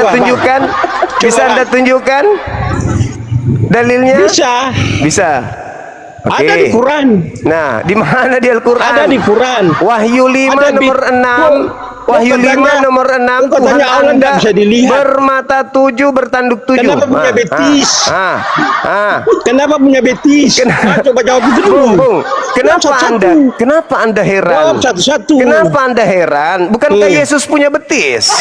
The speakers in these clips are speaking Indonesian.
tunjukkan? Bisa Anda tunjukkan dalilnya? Bisa. Bisa. Oke. Ada di Quran. Nah, di mana di Al-Quran? Ada di Quran. Wahyu 5 Ada nomor 6. Wahyu 5 nomor 6. Tuhan Katanya Allah Anda tidak bisa dilihat. bermata 7, bertanduk 7. Kenapa punya betis? Kenapa punya betis? Coba jawab itu dulu. Bung, kenapa Satu-satu. Kenapa Anda heran? Jawab satu-satu. Kenapa Anda heran? Bukankah Yesus punya betis?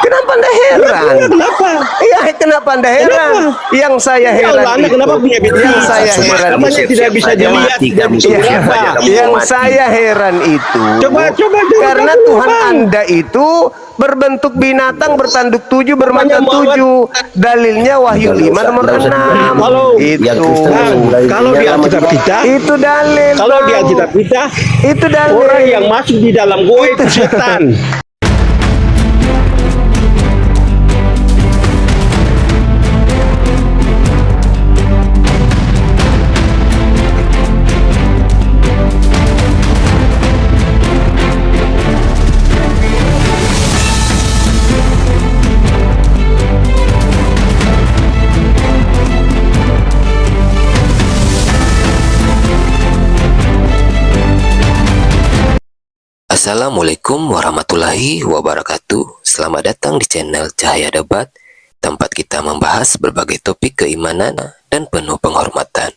Kenapa Anda heran? Kenapa? Iya, kenapa Anda heran? Kenapa? Yang saya Ya heran Allah, Anda itu, kenapa punya betis? yang saya heran Namanya itu, tidak bisa dilihat, tidak bisa diraba. yang saya heran itu, Coba karena dulu, Tuhan Bang. Anda itu berbentuk binatang, bertanduk 7, bermata Namanya Muhammad. 7. Dalilnya Wahyu 5 nomor 6. Kalau di Alkitab kita, Itu dalil. kalau di Bang. Alkitab kita, Itu dalil. orang yang masuk di dalam gua itu setan. Assalamualaikum warahmatullahi wabarakatuh. Selamat datang di channel Cahaya Debat, tempat kita membahas berbagai topik keimanan dan penuh penghormatan.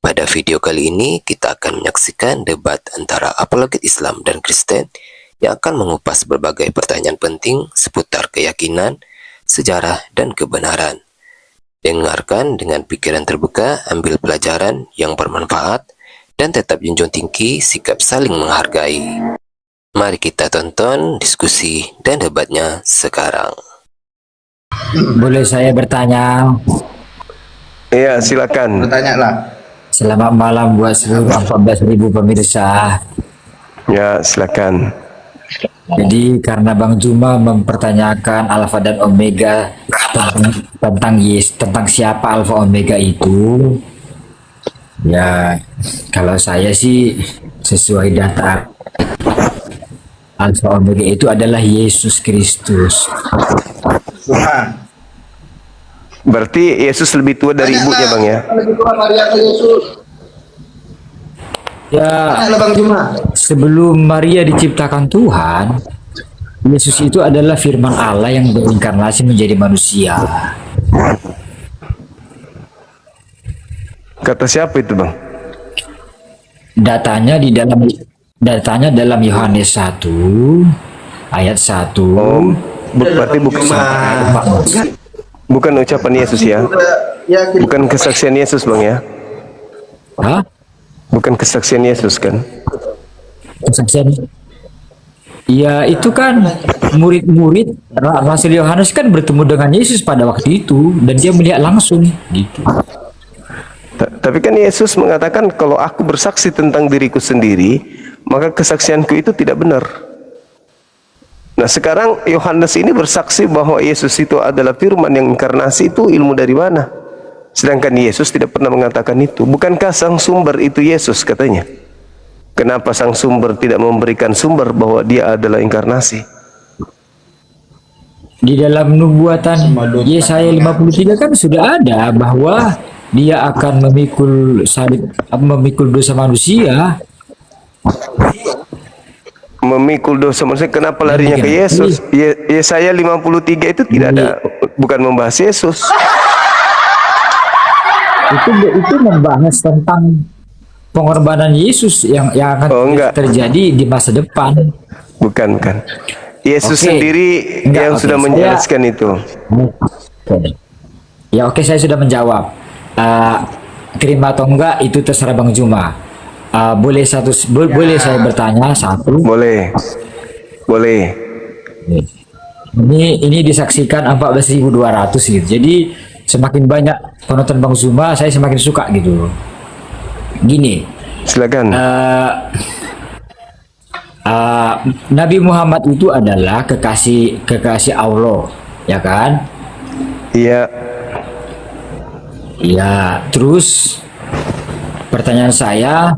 Pada video kali ini kita akan menyaksikan debat antara apologet Islam dan Kristen yang akan mengupas berbagai pertanyaan penting seputar keyakinan, sejarah, dan kebenaran. Dengarkan dengan pikiran terbuka, ambil pelajaran yang bermanfaat, dan tetap junjung tinggi sikap saling menghargai. Mari kita tonton diskusi dan debatnya sekarang. Boleh saya bertanya? Iya, silakan. Bertanyalah. Selamat malam buat seluruh 14.000 pemirsa. Ya, silakan. Jadi karena Bang Juma mempertanyakan Alfa dan Omega tentang siapa Alfa Omega itu, ya kalau saya sih sesuai data Alfa Omega itu adalah Yesus Kristus. Tuhan. Berarti Yesus lebih tua dari ibunya, Bang ya? Lebih tua Maria ke Yesus. Ya, Tanyalah Bang Juma. sebelum Maria diciptakan Tuhan, Yesus itu adalah firman Allah yang berinkarnasi menjadi manusia. Kata siapa itu, Bang? Datanya dalam Yohanes 1 ayat 1. Oh, berarti bukan ucapan Yesus ya? Bukan kesaksian Yesus, Bang ya? Hah? Bukan kesaksian Yesus kan? Kesaksian. Ya itu kan murid-murid Rasul Yohanes kan bertemu dengan Yesus pada waktu itu dan dia melihat langsung gitu. Tapi kan Yesus mengatakan kalau aku bersaksi tentang diriku sendiri, maka kesaksianku itu tidak benar. Nah sekarang Yohanes ini bersaksi bahwa Yesus itu adalah firman yang inkarnasi, itu ilmu dari mana? Sedangkan Yesus tidak pernah mengatakan itu. Bukankah sang sumber itu Yesus katanya? Kenapa sang sumber tidak memberikan sumber bahwa dia adalah inkarnasi? Di dalam nubuatan Yesaya 53 kan sudah ada bahwa dia akan memikul salib, memikul dosa manusia. Memikul dosa manusia, kenapa larinya ke Yesus? Yesaya 53 itu tidak ada, bukan membahas Yesus. Itu membahas tentang pengorbanan Yesus yang akan terjadi di masa depan. Bukan. Yesus sendiri yang sudah menjelaskan itu. Ya oke, saya sudah menjawab. Terima atau enggak itu terserah Bang Juma. Boleh saya bertanya satu? Boleh. Ini disaksikan 14.200 gitu. Jadi semakin banyak penonton Bang Zuma, saya semakin suka gitu. Gini. Silakan. Nabi Muhammad itu adalah kekasih Allah, ya kan? Iya. Ya, terus pertanyaan saya,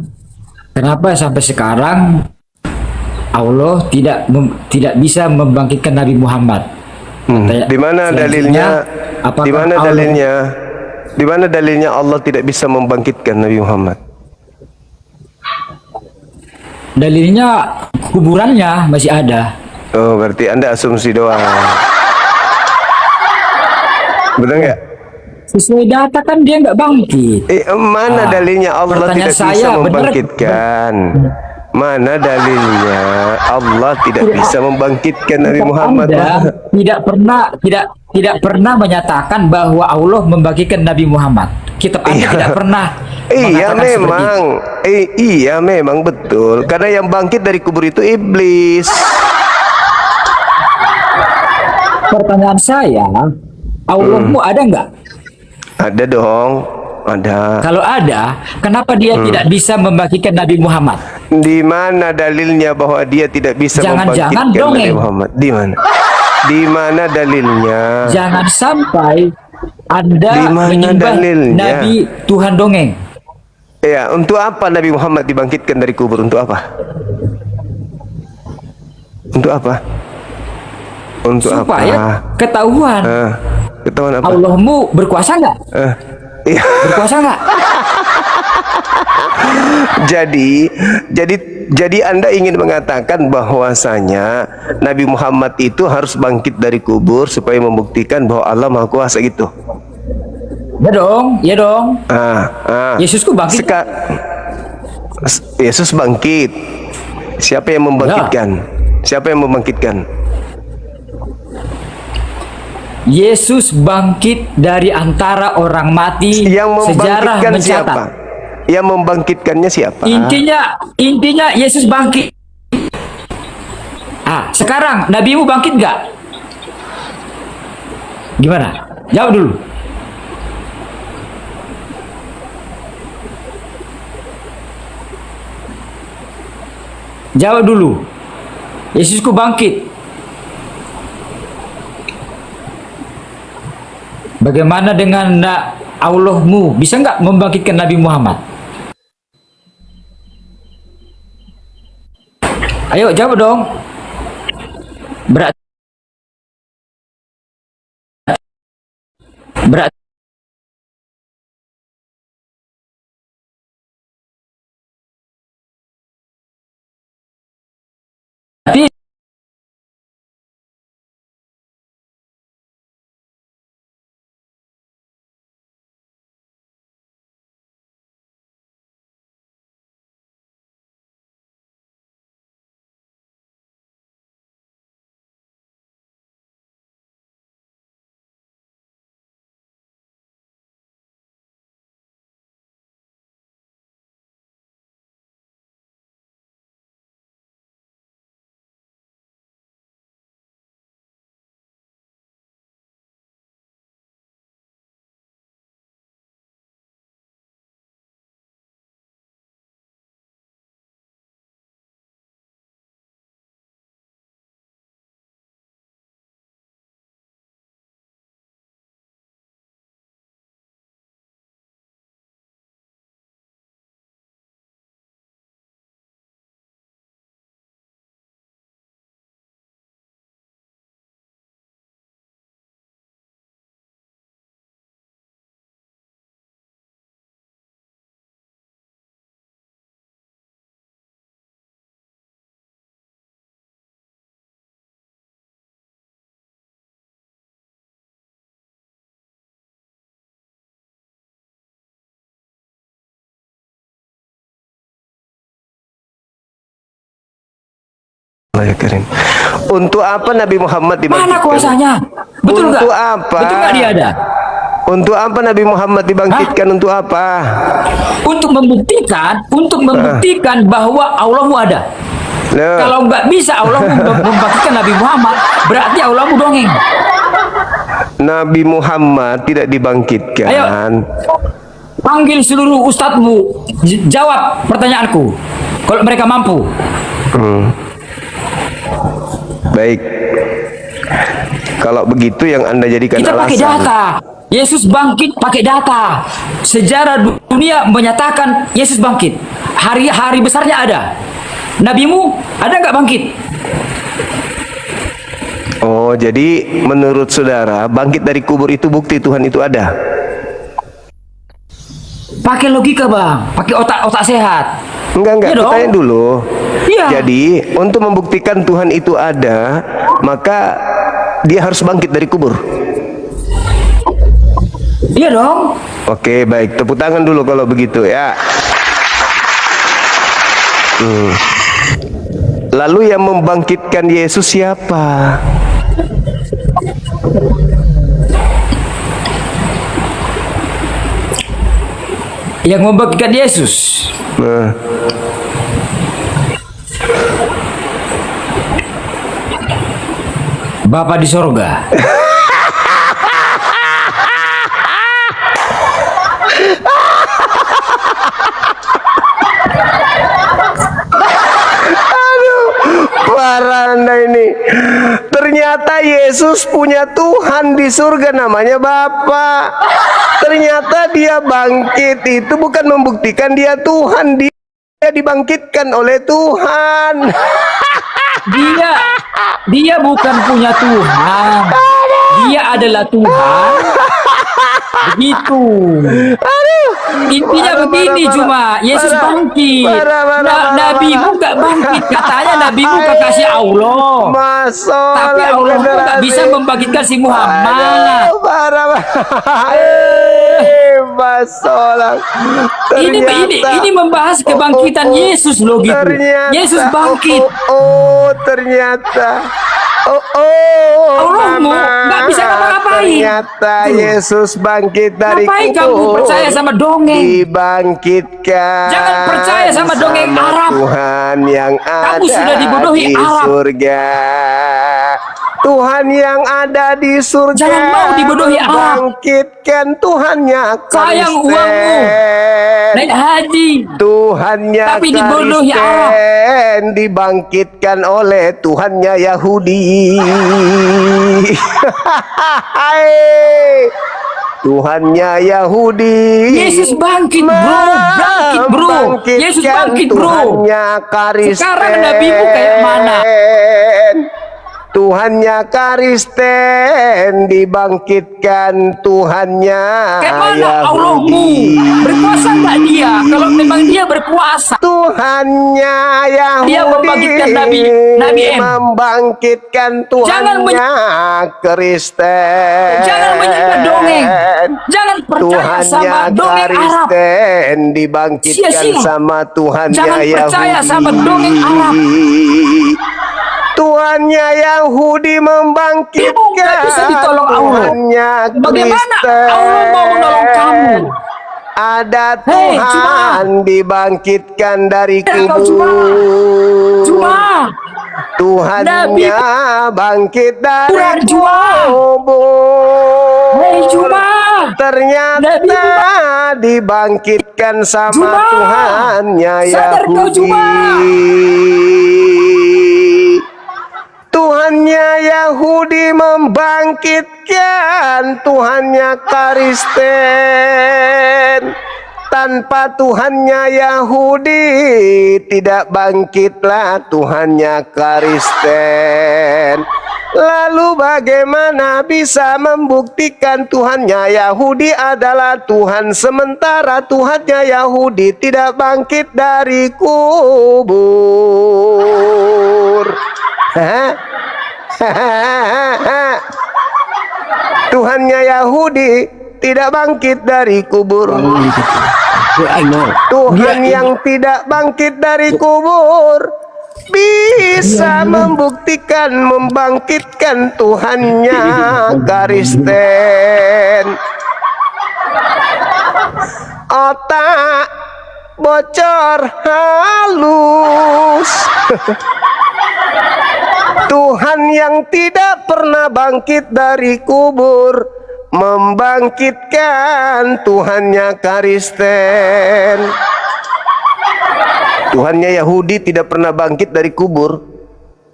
kenapa sampai sekarang Allah tidak bisa membangkitkan Nabi Muhammad. Di mana dalilnya? Apakah Di mana Allah- dalilnya? Di mana dalilnya Allah tidak bisa membangkitkan Nabi Muhammad? Dalilnya kuburannya masih ada. Oh, berarti Anda asumsi doang. Betul nggak? Sesuai data kan dia nggak bangkit. Mana dalilnya Allah pertanyaan tidak bisa saya, benar- membangkitkan? Mana dalilnya Allah tidak bisa membangkitkan Nabi Muhammad? Anda tidak pernah menyatakan bahwa Allah membangkitkan Nabi Muhammad. Kitab Anda tidak pernah Iya mengatakan seperti memang, iya memang betul. Karena yang bangkit dari kubur itu iblis. Pertanyaan saya, Allahmu ada nggak? Ada dong, ada. Kalau ada, kenapa dia tidak bisa membangkitkan Nabi Muhammad? Di mana dalilnya bahwa dia tidak bisa Jangan-jangan membangkitkan Nabi dongeng. Muhammad? Di mana? Di mana dalilnya? Jangan sampai Anda Di mana menyembah dalilnya? Nabi Tuhan dongeng. Ya, untuk apa Nabi Muhammad dibangkitkan dari kubur? Untuk apa? Untuk apa? Untuk Supaya apa? ketahuan Ketahuan apa? Allahmu berkuasa nggak? Iya. Berkuasa nggak? Jadi Anda ingin mengatakan bahwasanya Nabi Muhammad itu harus bangkit dari kubur supaya membuktikan bahwa Allah Maha Kuasa gitu. Ya dong, ya dong. Yesusku bangkit. Yesus bangkit. Siapa yang membangkitkan? Siapa yang membangkitkan? Yesus bangkit dari antara orang mati. Yang Sejarah membangkitkan mencatat. siapa? Yang membangkitkannya siapa? Intinya Yesus bangkit. Sekarang nabimu bangkit nggak? Gimana? Jawab dulu. Jawab dulu. Yesusku bangkit. Bagaimana dengan Allahmu? Bisa nggak membangkitkan Nabi Muhammad? Ayo jawab dong. Berarti Allah ya Karim. Untuk apa Nabi Muhammad dibangkitkan? mana kuasanya? Betul nggak? Untuk apa? Betul nggak dia ada? Untuk apa Nabi Muhammad dibangkitkan? Untuk apa? Untuk membuktikan bahwa Allahmu ada. Loh, Kalau nggak bisa Allahmu membangkitkan Nabi Muhammad, berarti Allahmu dongeng. Nabi Muhammad tidak dibangkitkan. Ayo. Panggil seluruh ustadzmu, jawab pertanyaanku. Kalau mereka mampu. Baik. Kalau begitu yang Anda jadikan Kita pakai alasan. data. Yesus bangkit pakai data. Sejarah dunia menyatakan Yesus bangkit. Hari besarnya ada. Nabimu ada nggak bangkit? Oh, jadi menurut saudara bangkit dari kubur itu bukti Tuhan itu ada? Pakai logika bang, pakai otak sehat. Enggak, Iya kita dong. tanya dulu. Iya. Jadi untuk membuktikan Tuhan itu ada, maka dia harus bangkit dari kubur. Iya dong. Oke, baik. Tepuk tangan dulu kalau begitu ya. Lalu yang membangkitkan Yesus siapa? Yang membangkitkan Yesus. Nah, Bapa di sorga. parah Anda ini. Ternyata Yesus punya Tuhan di surga namanya Bapa. Ternyata dia bangkit itu bukan membuktikan dia Tuhan, dia dibangkitkan oleh Tuhan. Dia bukan punya Tuhan. Dia adalah Tuhan. Begitu. Intinya begini cuma Yesus bangkit. Nabimu gak bangkit. Katanya nabimu kekasih Allah. Tapi Allah pun gak bisa membangkitkan si Muhammad. Ini membahas kebangkitan Yesus loh gitu. Yesus bangkit. Ternyata Allahmu nggak bisa ngapa-ngapain. Ternyata Yesus bangkit dari Ngapain kamu percaya sama dongeng? Dibangkitkan. Jangan percaya sama dongeng Arab. Tuhan yang Kamu ada sudah dibodohi di Arab. surga. Tuhan yang ada di surga. Jangan mau dibodohi Arab. Bangkitkan Tuhannya Sayang uangmu. Naik haji. Tuhannya Tapi dibodohi Arab. Kristen dibangkitkan oleh Tuhannya Yahudi. Tuhannya Yahudi. Yesus bangkit bro. Bangkit bro. Yesus bangkit bro. Tuhannya Kristen. Sekarang nabimu kayak mana? Tuhannya Kristen dibangkitkan Tuhannya Kayak mana Yahudi. Allahmu? Berkuasa nggak dia? Kalau memang dia berkuasa, Tuhannya Yahudi. Dia membangkitkan Nabi M. Membangkitkan Jangan Tuhannya Kristen. jangan menyembah dongeng. Jangan percaya sama Tuhannya dongeng Arab. Kristen dibangkitkan Sia-sia. sama Tuhannya Jangan Yahudi. percaya sama dongeng Arab. Tuhannya Yahudi membangkitkan. Kamu nggak bisa ditolong Allah. Tuhannya Bagaimana Kristen. Allah mau menolong kamu? Ada Hei, Tuhan dibangkitkan dari Kau kubur. Cuma Tuhannya bangkit dari Kurang cuma. kubur. Hei, cuma. Ternyata dibangkitkan sama Cuma. Tuhannya Sadar kau, Yahudi. cuma. Tuhannya Yahudi membangkitkan Tuhannya Kristen. Tanpa Tuhannya Yahudi tidak bangkitlah Tuhannya Kristen. Lalu bagaimana bisa membuktikan Tuhannya Yahudi adalah Tuhan sementara Tuhannya Yahudi tidak bangkit dari kubur? Hah? Tuhannya Yahudi tidak bangkit dari kubur. Tuhan yang tidak bangkit dari kubur bisa membangkitkan Tuhannya Kristen. Otak bocor halus. Tuhan yang tidak pernah bangkit dari kubur membangkitkan Tuhannya Kristen. Tuhannya Yahudi tidak pernah bangkit dari kubur.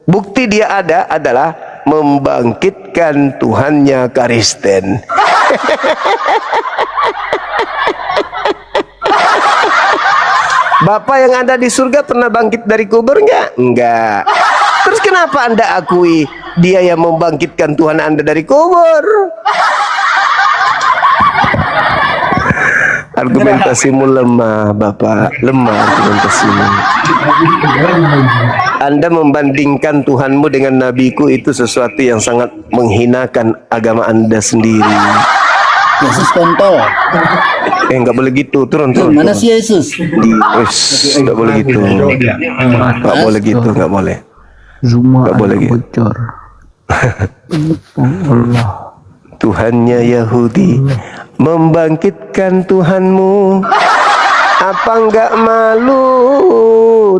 Bukti dia ada adalah membangkitkan Tuhannya Kristen. Bapak yang ada di surga pernah bangkit dari kubur enggak? Enggak. Terus kenapa Anda akui dia yang membangkitkan Tuhan Anda dari kubur? Argumentasimu lemah, Bapak. Lemah argumentasimu. Anda membandingkan Tuhanmu dengan nabiku itu sesuatu yang sangat menghinakan agama Anda sendiri. Yesus kontol. Enggak boleh gitu, turun. Mana si Yesus? Enggak boleh gitu. Enggak boleh gitu, enggak boleh. Enggak boleh gitu. Tuhannya Yahudi membangkitkan Tuhanmu. Apa enggak malu?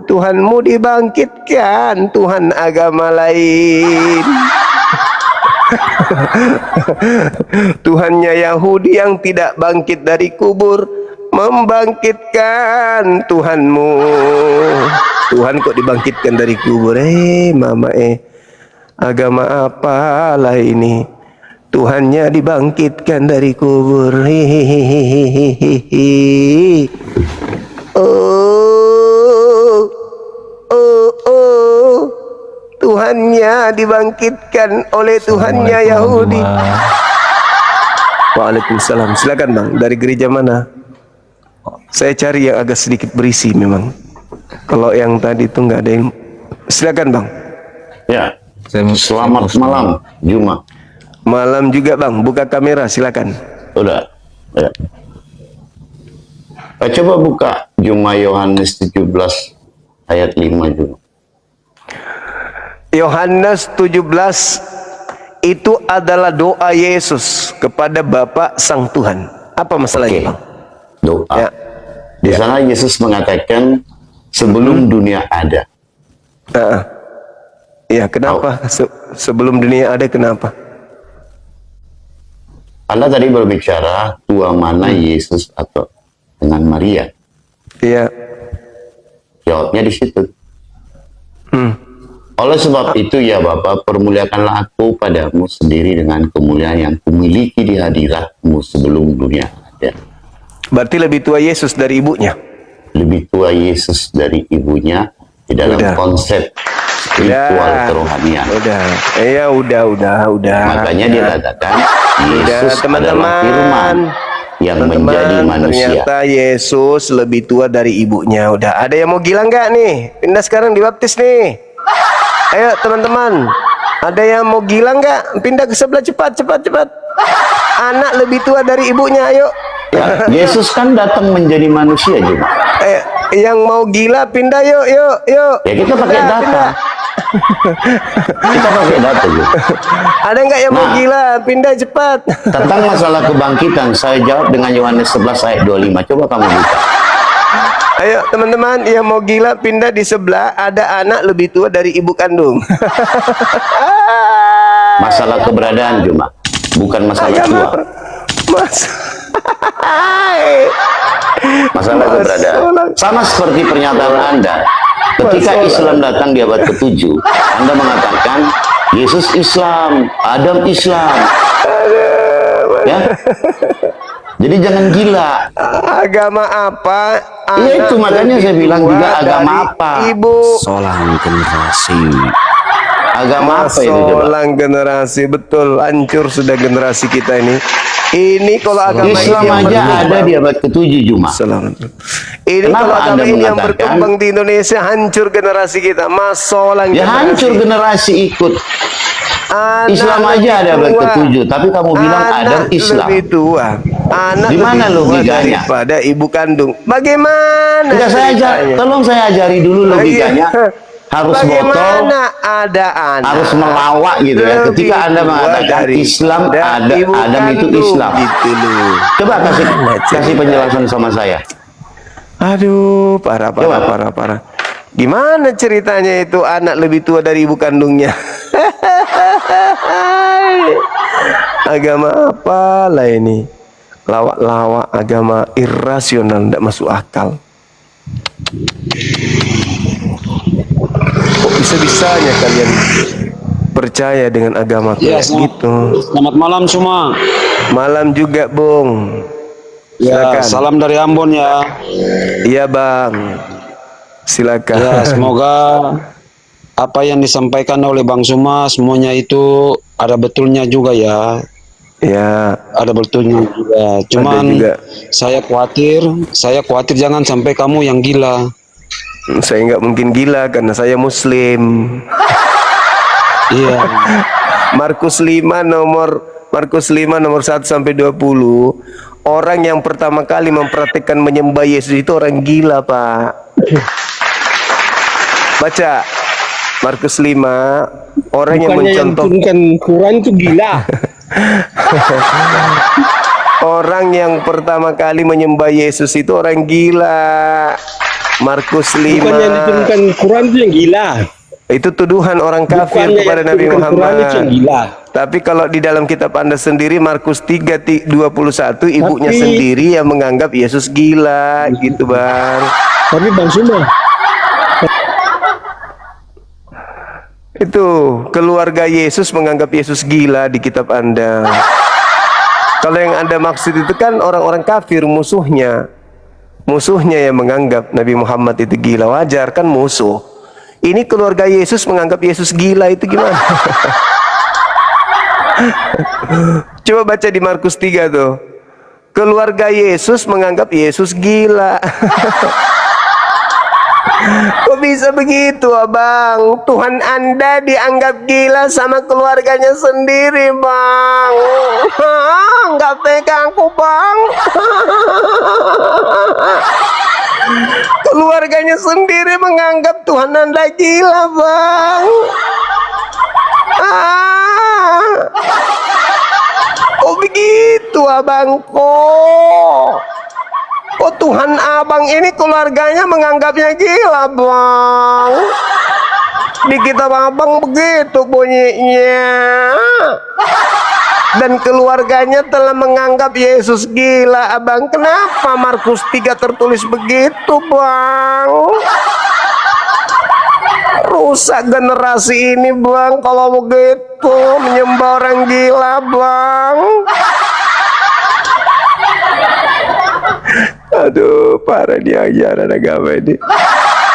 Tuhanmu dibangkitkan Tuhan agama lain. Tuhannya Yahudi yang tidak bangkit dari kubur membangkitkan Tuhanmu. Tuhan kok dibangkitkan dari kubur? Mama agama apalah ini? Tuhannya dibangkitkan dari kubur. Tuhannya dibangkitkan oleh Tuhannya Yahudi. Waalaikumsalam. Silakan Bang, dari gereja mana? Saya cari yang agak sedikit berisi memang. Kalau yang tadi itu nggak ada yang. Silakan Bang. Ya, selamat malam, Juma. Malam juga Bang, buka kamera silakan. Udah, ya. Coba buka Juma Yohanes 17 ayat 5 juga. Yohanes 17 itu adalah doa Yesus kepada Bapa Sang Tuhan. Apa masalahnya, Bang? Doa. Ya. Di sana Yesus mengatakan sebelum dunia ada. Ya, kenapa? Sebelum dunia ada kenapa? Anda tadi berbicara tua mana Yesus atau dengan Maria. Iya. Jawabnya di situ. Oleh sebab itu ya Bapa, permuliakanlah aku padamu sendiri dengan kemuliaan yang kumiliki di hadiratmu sebelum dunia ada. Berarti lebih tua Yesus dari ibunya. Lebih tua Yesus dari ibunya di dalam konsep spiritual kerohanian. Udah. Makanya dia katakan Yesus adalah firman yang menjadi manusia. Ternyata Yesus lebih tua dari ibunya. Udah, ada yang mau gila nggak nih? Pindah sekarang dibaptis nih. Ayo teman-teman, ada yang mau gila nggak? Pindah ke sebelah cepat. Anak lebih tua dari ibunya, ayo. Ya, Yesus kan datang menjadi manusia juga. Yang mau gila pindah yuk. Ya kita pakai data. Pindah. Kita pakai data juga. Ada nggak yang mau gila? Pindah cepat. Tentang masalah kebangkitan, saya jawab dengan Yohanes 11 ayat 25. Coba kamu buka. Ayo teman-teman yang mau gila pindah di sebelah, ada anak lebih tua dari ibu kandung. Masalah keberadaan cuma, bukan masalah tua. Masalah keberadaan. Sama seperti pernyataan Anda. Ketika Islam datang di abad ke-7, Anda mengatakan Yesus Islam, Adam Islam. Ya. Jadi jangan gila. Agama apa? Iya itu makanya saya bilang juga agama apa? Ibu. Solang generasi. Agama apa itu coba? Solang generasi, betul. Hancur sudah generasi kita ini. Ini kalau agama Islam ini aja ada di abad ke-7 cuma. Ini Kenapa kalau agama Anda ini yang mengatakan? berkembang di Indonesia, hancur generasi kita. Solang Ya hancur generasi ikut. Islam aja ada abad ke-7, tapi kamu bilang Adam Islam. Lebih tua. Anak Di mana lebih tua logikanya? daripada ibu kandung. Bagaimana? Enggak, ceritanya? tolong saya ajari dulu logikanya. Harus botol, Bagaimana ada anak? harus melawak gitu ya. Ketika Anda mengatakan Islam ada, Adam itu Islam. Gitu loh. Coba kasih penjelasan sama saya. Aduh, parah. Gimana ceritanya itu anak lebih tua dari ibu kandungnya? Agama apalah ini? Lawak-lawak agama irasional, tidak masuk akal. Kok bisa-bisanya kalian percaya dengan agama Ya, kayak gitu? selamat malam semua. Malam juga, Bung. Ya, Silakan. salam dari Ambon ya. Iya bang, silakan. Ya, semoga apa yang disampaikan oleh Bang Suma semuanya itu ada betulnya juga ya. Ya, Ada betulnya juga. Cuman juga. saya khawatir jangan sampai kamu yang gila. Saya nggak mungkin gila karena saya Muslim. Iya. Markus 5 nomor 1 sampai 20. Orang yang pertama kali mempraktikkan menyembah Yesus itu orang gila, Pak. Baca Markus 5, orang yang Bukannya yang mencontoh turunkan Quran itu gila. orang yang pertama kali menyembah Yesus itu orang gila. Markus 5. Bukan yang diturunkan Quran itu yang gila. Itu tuduhan orang kafir Bukannya kepada yang Nabi diturunkan Quran itu yang Muhammad. gila. Tapi kalau di dalam kitab Anda sendiri Markus 3:21 ibunya Tapi- sendiri yang menganggap Yesus gila gitu, Bang. Tapi Bang Suma, Itu keluarga Yesus menganggap Yesus gila di kitab Anda. Kalau yang Anda maksud itu kan orang-orang kafir, musuhnya. Musuhnya yang menganggap Nabi Muhammad itu gila. Wajar kan musuh. Ini keluarga Yesus menganggap Yesus gila, itu gimana? Coba baca di Markus 3 tuh. Keluarga Yesus menganggap Yesus gila. Kok bisa begitu, Abang? Tuhan Anda dianggap gila sama keluarganya sendiri, Bang. Nggak tega aku, Bang. Keluarganya sendiri menganggap Tuhan Anda gila, Bang. Kok begitu, Abang? Kok Tuhan Abang ini keluarganya menganggapnya gila, Bang? Di kitab Abang begitu bunyinya. Dan keluarganya telah menganggap Yesus gila, Abang. Kenapa Markus 3 tertulis begitu, Bang? Rusak generasi ini, Bang, kalau begitu menyembah orang gila, Bang. Aduh, parah nih ajaran agama ini.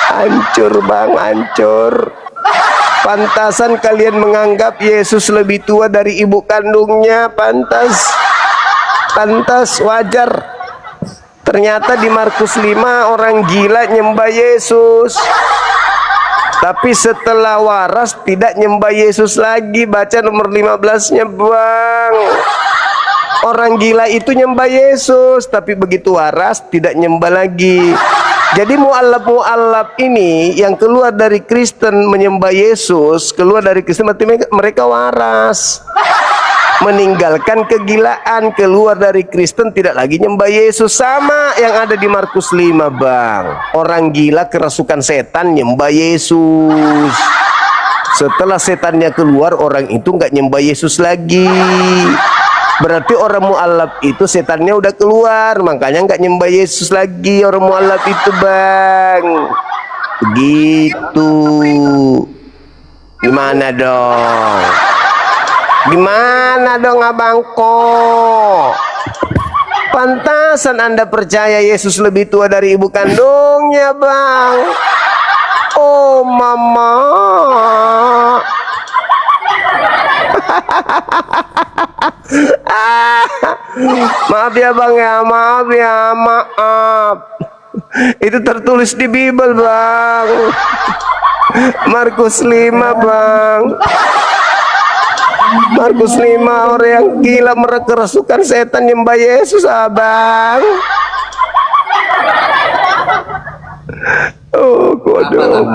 Hancur, Bang, hancur. Pantasan kalian menganggap Yesus lebih tua dari ibu kandungnya. Pantas, wajar. Ternyata di Markus 5 orang gila nyembah Yesus. Tapi setelah waras tidak nyembah Yesus lagi. Baca nomor 15-nya, Bang. Orang gila itu nyembah Yesus, tapi begitu waras tidak nyembah lagi. Jadi mu'alaf ini yang keluar dari Kristen menyembah Yesus, keluar dari Kristen mereka waras. Meninggalkan kegilaan, keluar dari Kristen tidak lagi nyembah Yesus. Sama yang ada di Markus 5, Bang. Orang gila kerasukan setan nyembah Yesus. Setelah setannya keluar, orang itu nggak nyembah Yesus lagi. Berarti orang mu'alaf itu setannya udah keluar, makanya nggak nyembah Yesus lagi orang mu'alaf itu, Bang. Begitu. Gimana dong? Gimana dong, Abangko? Pantasan Anda percaya Yesus lebih tua dari ibu kandungnya, Bang. Oh, Mama. Maaf ya, Bang ya, maaf ya, maaf. Itu tertulis di Bible, Bang. Markus 5, Bang. Markus 5, orang yang gila kerasukan setan nyembah Yesus, Abang. Oh, kodok.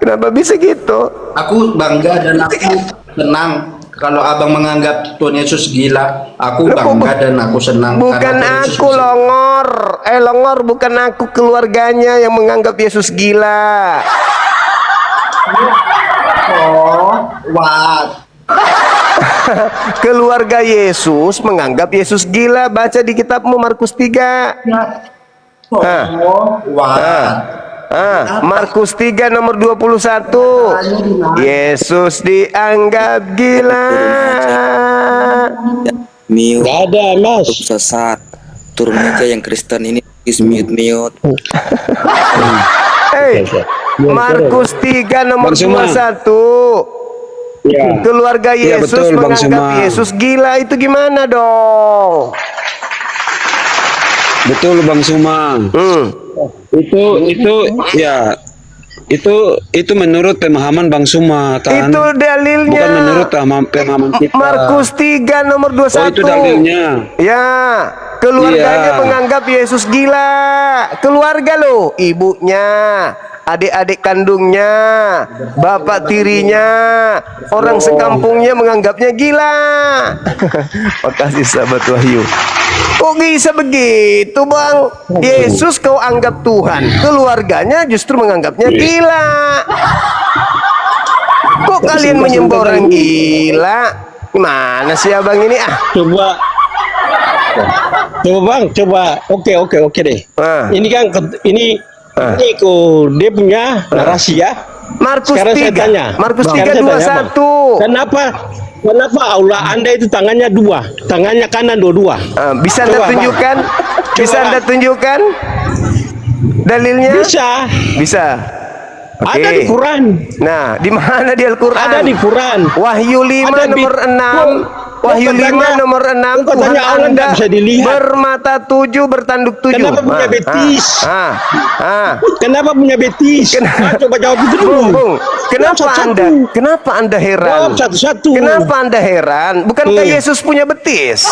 Kenapa bisa gitu? Aku bangga dan aku senang kalau abang menganggap Tuhan Yesus gila. Aku bangga dan aku senang. Bukan karena Tuhan Yesus aku, Longor. Longor, bukan aku, keluarganya yang menganggap Yesus gila. Oh, what? Keluarga Yesus menganggap Yesus gila. Baca di kitabmu Markus 3. Oh, what? Markus 3 nomor 21. Yesus dianggap gila. Mute. Gak ada, Mas. Sesat. Turun aja yang Kristen ini. Is mute. Hei, Markus 3 nomor Bang Suma. 21. Ya. Keluarga Iya, Yesus betul, Bang menganggap Suma. Yesus gila, itu gimana dong? Betul Bang Suma. Itu ya itu menurut pemahaman Bang Suma kan. Itu dalilnya. Bukan menurut pemahaman kita. Markus 3 nomor 21. Oh, itu dalilnya. Ya, keluarganya Iya. menganggap Yesus gila. Keluarga loh, ibunya, adik-adik kandungnya, bapak tirinya, orang sekampungnya menganggapnya gila. Makasih sahabat Wahyu. Kok bisa begitu, Bang? Yesus kau anggap Tuhan, keluarganya justru menganggapnya gila. Kok kalian menyembah orang gila? Gimana sih abang ini ah? Coba Bang, coba. Oke deh. Ah. Ini kan ini kok dia punya narasi ya. Markus Sekarang saya 3, tanya. Markus Sekarang 3 saya tanya, 21. Kenapa aula Anda itu tangannya dua, tangannya kanan dua-dua? Bisa Anda Coba, Bang. tunjukkan? Bisa Coba, Anda Bang. tunjukkan dalilnya? Bisa. Bisa. Oke. Ada di Quran. Nah, di mana di Al-Qur'an? Ada di Quran. Wahyu 5 Ada di- nomor 6. Wahyu Kok katanya- 5 nomor 6. kok katanya Tuhan Allah Anda nggak bisa dilihat? bermata 7, bertanduk 7. Kenapa punya betis? Kenapa punya betis? Nah, coba jawab itu dulu. Bung, kenapa Satu-satu. Kenapa Anda heran? Jawab satu-satu. Kenapa Anda heran? Bukankah Yesus punya betis?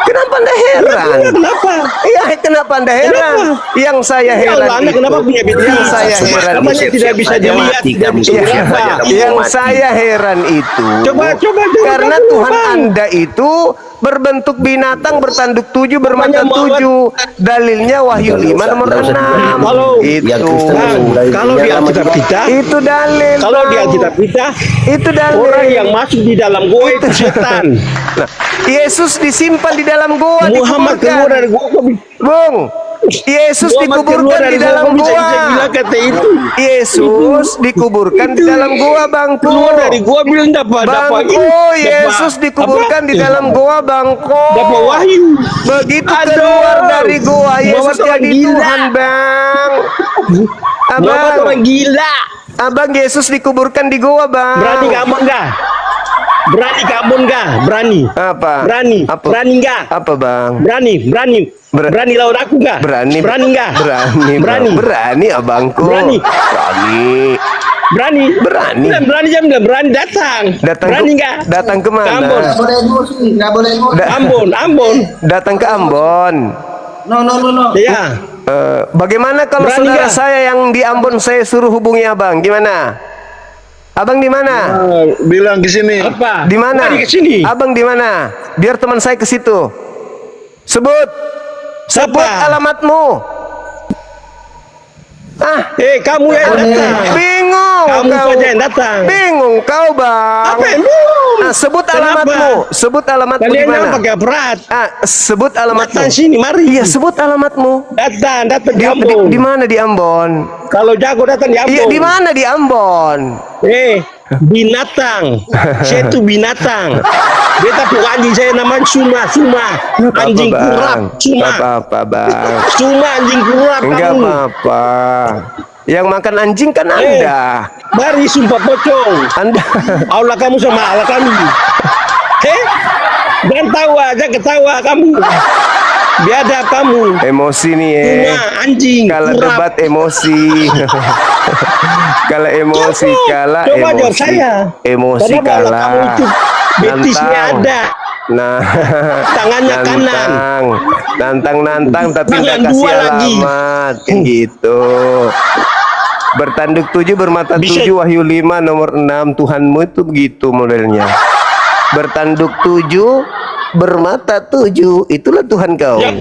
Kenapa Anda heran? Kenapa? Iya, kenapa Anda heran? Yang saya Ya heran Allah, Anda itu. kenapa punya betis? Yang saya heran Namanya itu. tidak bisa dilihat, tidak bisa Iya, diraba. yang saya heran itu Coba karena dulu, Tuhan Bang. Anda itu berbentuk binatang, bertanduk 7, bermata Namanya Muhammad. 7. Dalilnya Wahyu 5 nomor 6. Itu. Kalau di Alkitab kita, Itu dalil. kalau di Bang. Alkitab kita, Itu dalil. orang yang masuk di dalam goa itu setan. Nah, Yesus disimpan di dalam goa, Muhammad keluar dari goa. Bung, Yesus Muhammad keluar dikuburkan dari di dalam goa, bisa goa. bilang kata itu. Yesus dikuburkan di dalam goa, Bangko. Keluar dari goa bilang dapat Bangko, Yesus dikuburkan di dalam goa, Bangko. dapat wahyu. Begitu Aduh. keluar dari goa, Yesus Muhammad orang jadi gila. Tuhan, Bang. Muhammad orang gila. Abang Yesus dikuburkan di goa, Bang. Berani kamu enggak? Berani kamu enggak? Berani. Apa? Berani. Apa? Berani enggak? Apa, Bang? Berani. Berani lawan aku enggak? Berani. Berani enggak? Berani. Berani. Berani, abangku. Berani. Berani. Berani. Berani. Berani jam berani datang. Datang berani ke, enggak? Datang ke mana? Ambon. Ambon. Datang ke Ambon. No. Ya. Bagaimana kalau Berani saudara nggak? saya yang di Ambon saya suruh hubungi abang? Gimana? Abang di mana? Bilang ke sini. Apa? Di mana? Mari ke sini. Abang di mana? Biar teman saya ke situ. Sebut Siapa? alamatmu. Kamu yang datang. Bingung Kamu kau. saja yang datang. Bingung kau, Bang. Apa yang bingung? Sebut Kenapa? alamatmu. Sebut alamatmu di Kalian yang mana? pakai berat. Sebut alamatmu. Datang sini, mari. Iya, sebut alamatmu. Datang di Di Ambon. mana di Ambon? Kalau jago datang di Ambon. Iya, di mana di Ambon? Binatang. Saya itu binatang. Beta punya anjing saya namanya Suma. Anjing Apa, kurap. Bang? Suma. Apa, Bang? Suma anjing kurap. Enggak kamu. apa-apa. Yang makan anjing kan Anda. Mari sumpah pocong. Anda. Allah kamu sama Allah kami. Jangan tawa, jangan ketawa kamu. Biadab kamu. Emosi nih Suma anjing Kalau kurap. debat emosi. Kalau emosi kalah Coba emosi. jawab saya. Emosi Kenapa Allah kalah. kamu itu betisnya ada. Nah, Tangannya kanan. nantang tapi Tangan nggak kasih dua lagi. alamat, kan gitu. Bertanduk 7, bermata Bisa- 7, Wahyu 5 nomor 6. Tuhanmu itu begitu modelnya. Bertanduk 7, bermata 7, itulah Tuhan kau. Ya.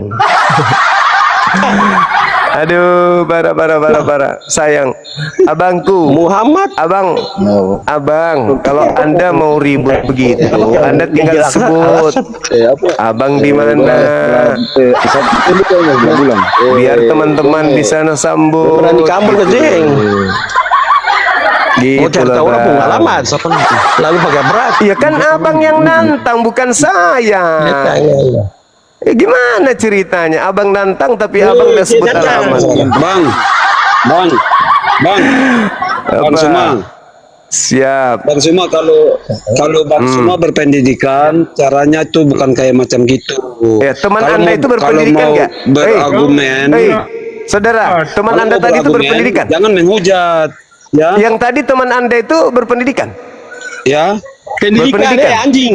Aduh, para. Sayang, abangku. Muhammad. Abang, kalau Anda mau ribut begitu, Anda tinggal sebut. Abang di mana? Biar teman-teman di sana sambut. Berani kamu ke jeng. Gitu cari lah, tahu orang Bang. pengalaman. Lalu pakai berat. Iya kan abang yang nantang bukan saya. Iya. Gimana ceritanya? Abang nantang tapi abang udah sebut datang. alamat. Bang, Bang Apa? Suma. Siap. Bang Suma, kalau Bang Suma berpendidikan, caranya tuh bukan kayak macam gitu. Ya, teman Kalau Anda mau- itu berpendidikan kalau mau nggak? berargumen, Hei, saudara, teman kalau Anda mau tadi itu berargumen, berpendidikan. jangan menghujat, ya. Yang tadi teman Anda itu berpendidikan. Ya, Pendidikan Berpendidikan. anjing.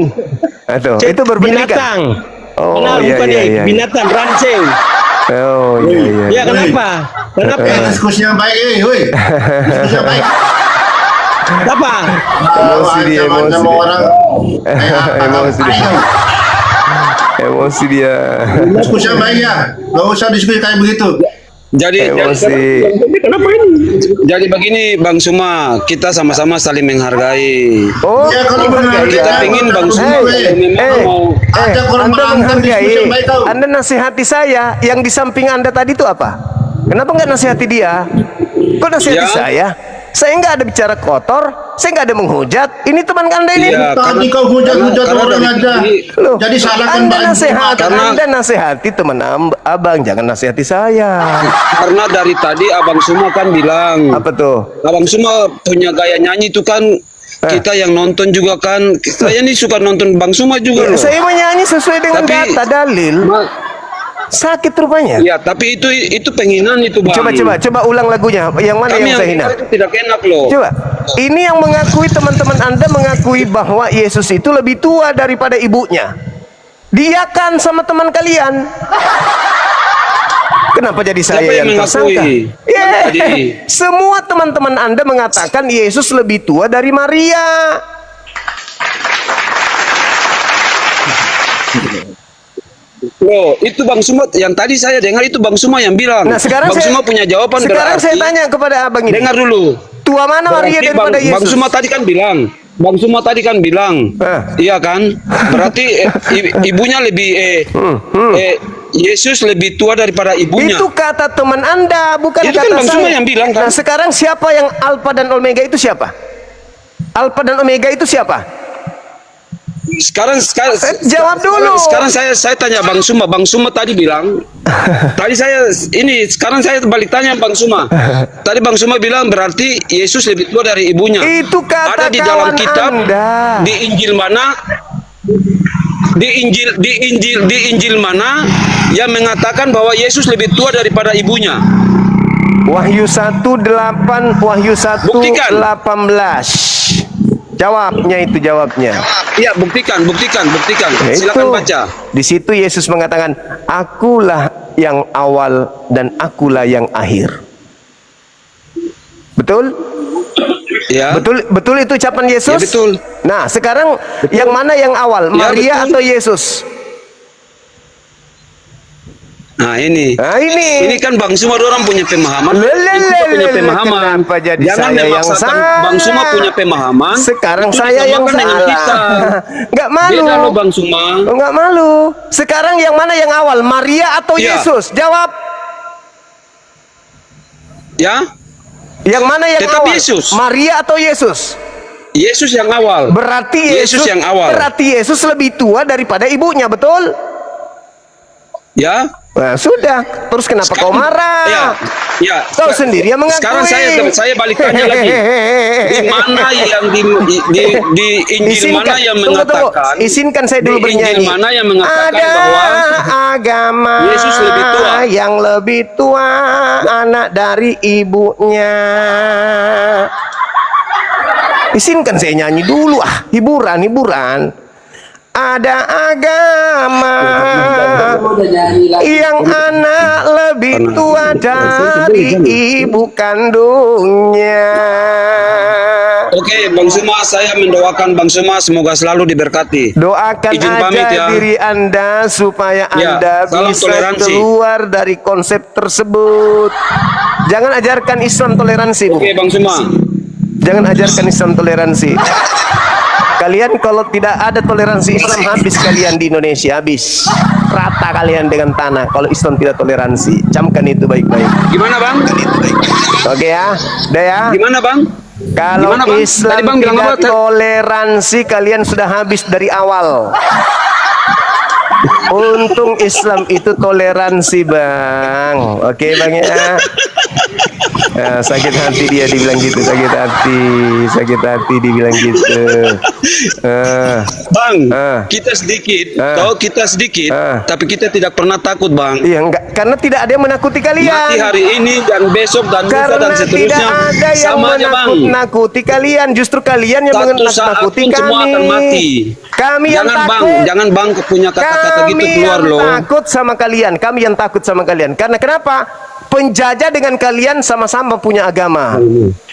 Aduh, itu berpendidikan. Binatang. Oh, Kenal iya, bukan iya, ya? iya. Binatang rancing. Oh, iya, iya. Ya kenapa? Kenapa? Diskusi yang baik, woi. Diskusi yang baik. Kenapa? Emosi dia, emosi Sama dia. orang. Emosi dia. Emosi dia. Diskusi yang baik ya. Gak usah diskusi kayak begitu. Emosi. jadi begini Bang Suma, kita sama-sama saling menghargai. Oh, Ya, kalau menghargai. menghargai, Kita pingin Bang Suma kalau memang mau Ada orang Anda merantem diskusi menghargai. yang baik tau. Anda nasihati saya. Yang di samping Anda tadi itu apa? Kenapa nggak nasihati dia? Kok nasihati Ya. saya? Saya nggak ada bicara kotor. Saya nggak ada menghujat. Ini teman Anda ini. Iya, Tadi kau hujat-hujat karena orang dari aja. tadi- Loh, Jadi salahkan Anda Bang nasihati, Karena- Anda nasihati teman abang, jangan nasihati saya. karena dari tadi Abang Suma kan bilang, Apa tuh? Abang Suma punya gaya nyanyi itu kan kita yang nonton juga kan. Saya ini suka nonton Bang Suma juga loh. Saya menyanyi sesuai dengan Tapi- data dalil. Sakit rupanya. Ya, tapi itu penghinaan itu Bang. Coba ulang lagunya. Yang mana Kami yang saya hina? dengar itu tidak enak loh. Coba. Ini yang mengakui teman-teman Anda mengakui bahwa Yesus itu lebih tua daripada ibunya. Diakan sama teman kalian. Kenapa jadi saya Siapa yang yang tersangka? mengakui? Yeah. Jadi- Semua teman-teman Anda mengatakan Yesus lebih tua dari Maria. Loh, itu Bang Suma yang tadi saya dengar itu Bang Suma yang bilang. Nah, sekarang Bang saya Suma punya jawaban sekarang berarti. saya tanya kepada abang ini. Dengar dulu. Tua mana Maria Berarti daripada Bang Yesus? Suma tadi kan bilang. Bang Suma tadi kan bilang. Iya kan? Berarti ibunya lebih Yesus lebih tua daripada ibunya. Itu kata teman Anda, bukan Itu kata kan Bang saya. Suma yang bilang kan. Nah, sekarang siapa yang Alfa dan Omega itu siapa? Alfa dan Omega itu siapa? Sekarang Jawab dulu. Sekarang saya tanya Bang Suma. Bang Suma tadi bilang. Tadi sekarang saya balik tanya Bang Suma. Tadi Bang Suma bilang berarti Yesus lebih tua dari ibunya. Itu kata ada di dalam kawan kitab Anda. di Injil mana? Di Injil mana yang mengatakan bahwa Yesus lebih tua daripada ibunya? Wahyu 1:8, Wahyu 1:18. Buktikan. Jawabnya itu jawabnya. Iya, buktikan. Ya, Silakan itu. baca. Di situ Yesus mengatakan, "Akulah yang awal dan akulah yang akhir." Betul? Ya. Betul itu ucapan Yesus? Ya, betul. Nah, sekarang yang mana yang awal? Ya, Maria betul. atau Yesus? Nah ini kan Bang Suma orang punya pemahaman. Kita punya pemahaman. Kenapa jadi Jangan saya yang memaksakan salah? Bang Suma punya pemahaman. Sekarang itu saya yang disamakan dengan salah. kita. Nggak malu. Beda loh Bang Suma. Nggak malu. Sekarang yang mana yang awal? Maria atau Ya. Yesus? Jawab. Ya, Yang mana yang Tetap awal? Yesus. Maria atau Yesus? Yesus yang awal. Berarti Yesus yang awal. Berarti Yesus lebih tua daripada ibunya, betul? Ya. Nah, sudah. Terus kenapa kau marah? Ya. Kau sendiri yang mengakui. Sekarang saya balik tanya lagi. Di mana yang di Injil mana yang mengatakan? Izinkan saya dulu di Injil bernyanyi. mana yang mengatakan Ada bahwa agama Yesus lebih tua? yang lebih tua anak dari ibunya. Izinkan saya nyanyi dulu, hiburan. Ada agama yang anak lebih tua dari ibu kandungnya. Oke, Bang Suma, saya mendoakan Bang Suma semoga selalu diberkati. Doakan Izin aja pamit ya. diri Anda supaya Ya, Anda salam bisa toleransi. keluar dari konsep tersebut. Jangan ajarkan Islam toleransi, Bu. Oke, Bang Suma. Jangan ajarkan Islam toleransi. Kalian kalau tidak ada toleransi Islam, habis kalian di Indonesia, habis. Rata kalian dengan tanah kalau Islam tidak toleransi. Camkan itu baik-baik. Gimana, Bang? Oke ya, udah ya. Gimana, Bang? Kalau Gimana, Bang? Islam Tadi Bang bilang tidak apa? toleransi, kalian sudah habis dari awal. Untung Islam itu toleransi, Bang. Oke, Bang ya. Nah, sakit hati dia dibilang gitu, sakit hati dibilang gitu. Bang, Ah. kita sedikit, Ah. tahu kita sedikit, Ah. tapi kita tidak pernah takut, Bang. Iya, enggak, karena tidak ada yang menakuti kalian. Mati hari ini dan besok dan lusa Karena dan tidak seterusnya ada yang sama aja, Bang. menakut-nakuti kalian, justru kalian yang Satu saat menakuti pun kami. semua akan mati. Kami yang Jangan, Bang, takut. jangan Bang punya kata-kata gitu keluar loh. Takut sama kalian. Kami yang takut sama kalian. Karena kenapa? Penjajah dengan kalian sama-sama punya agama.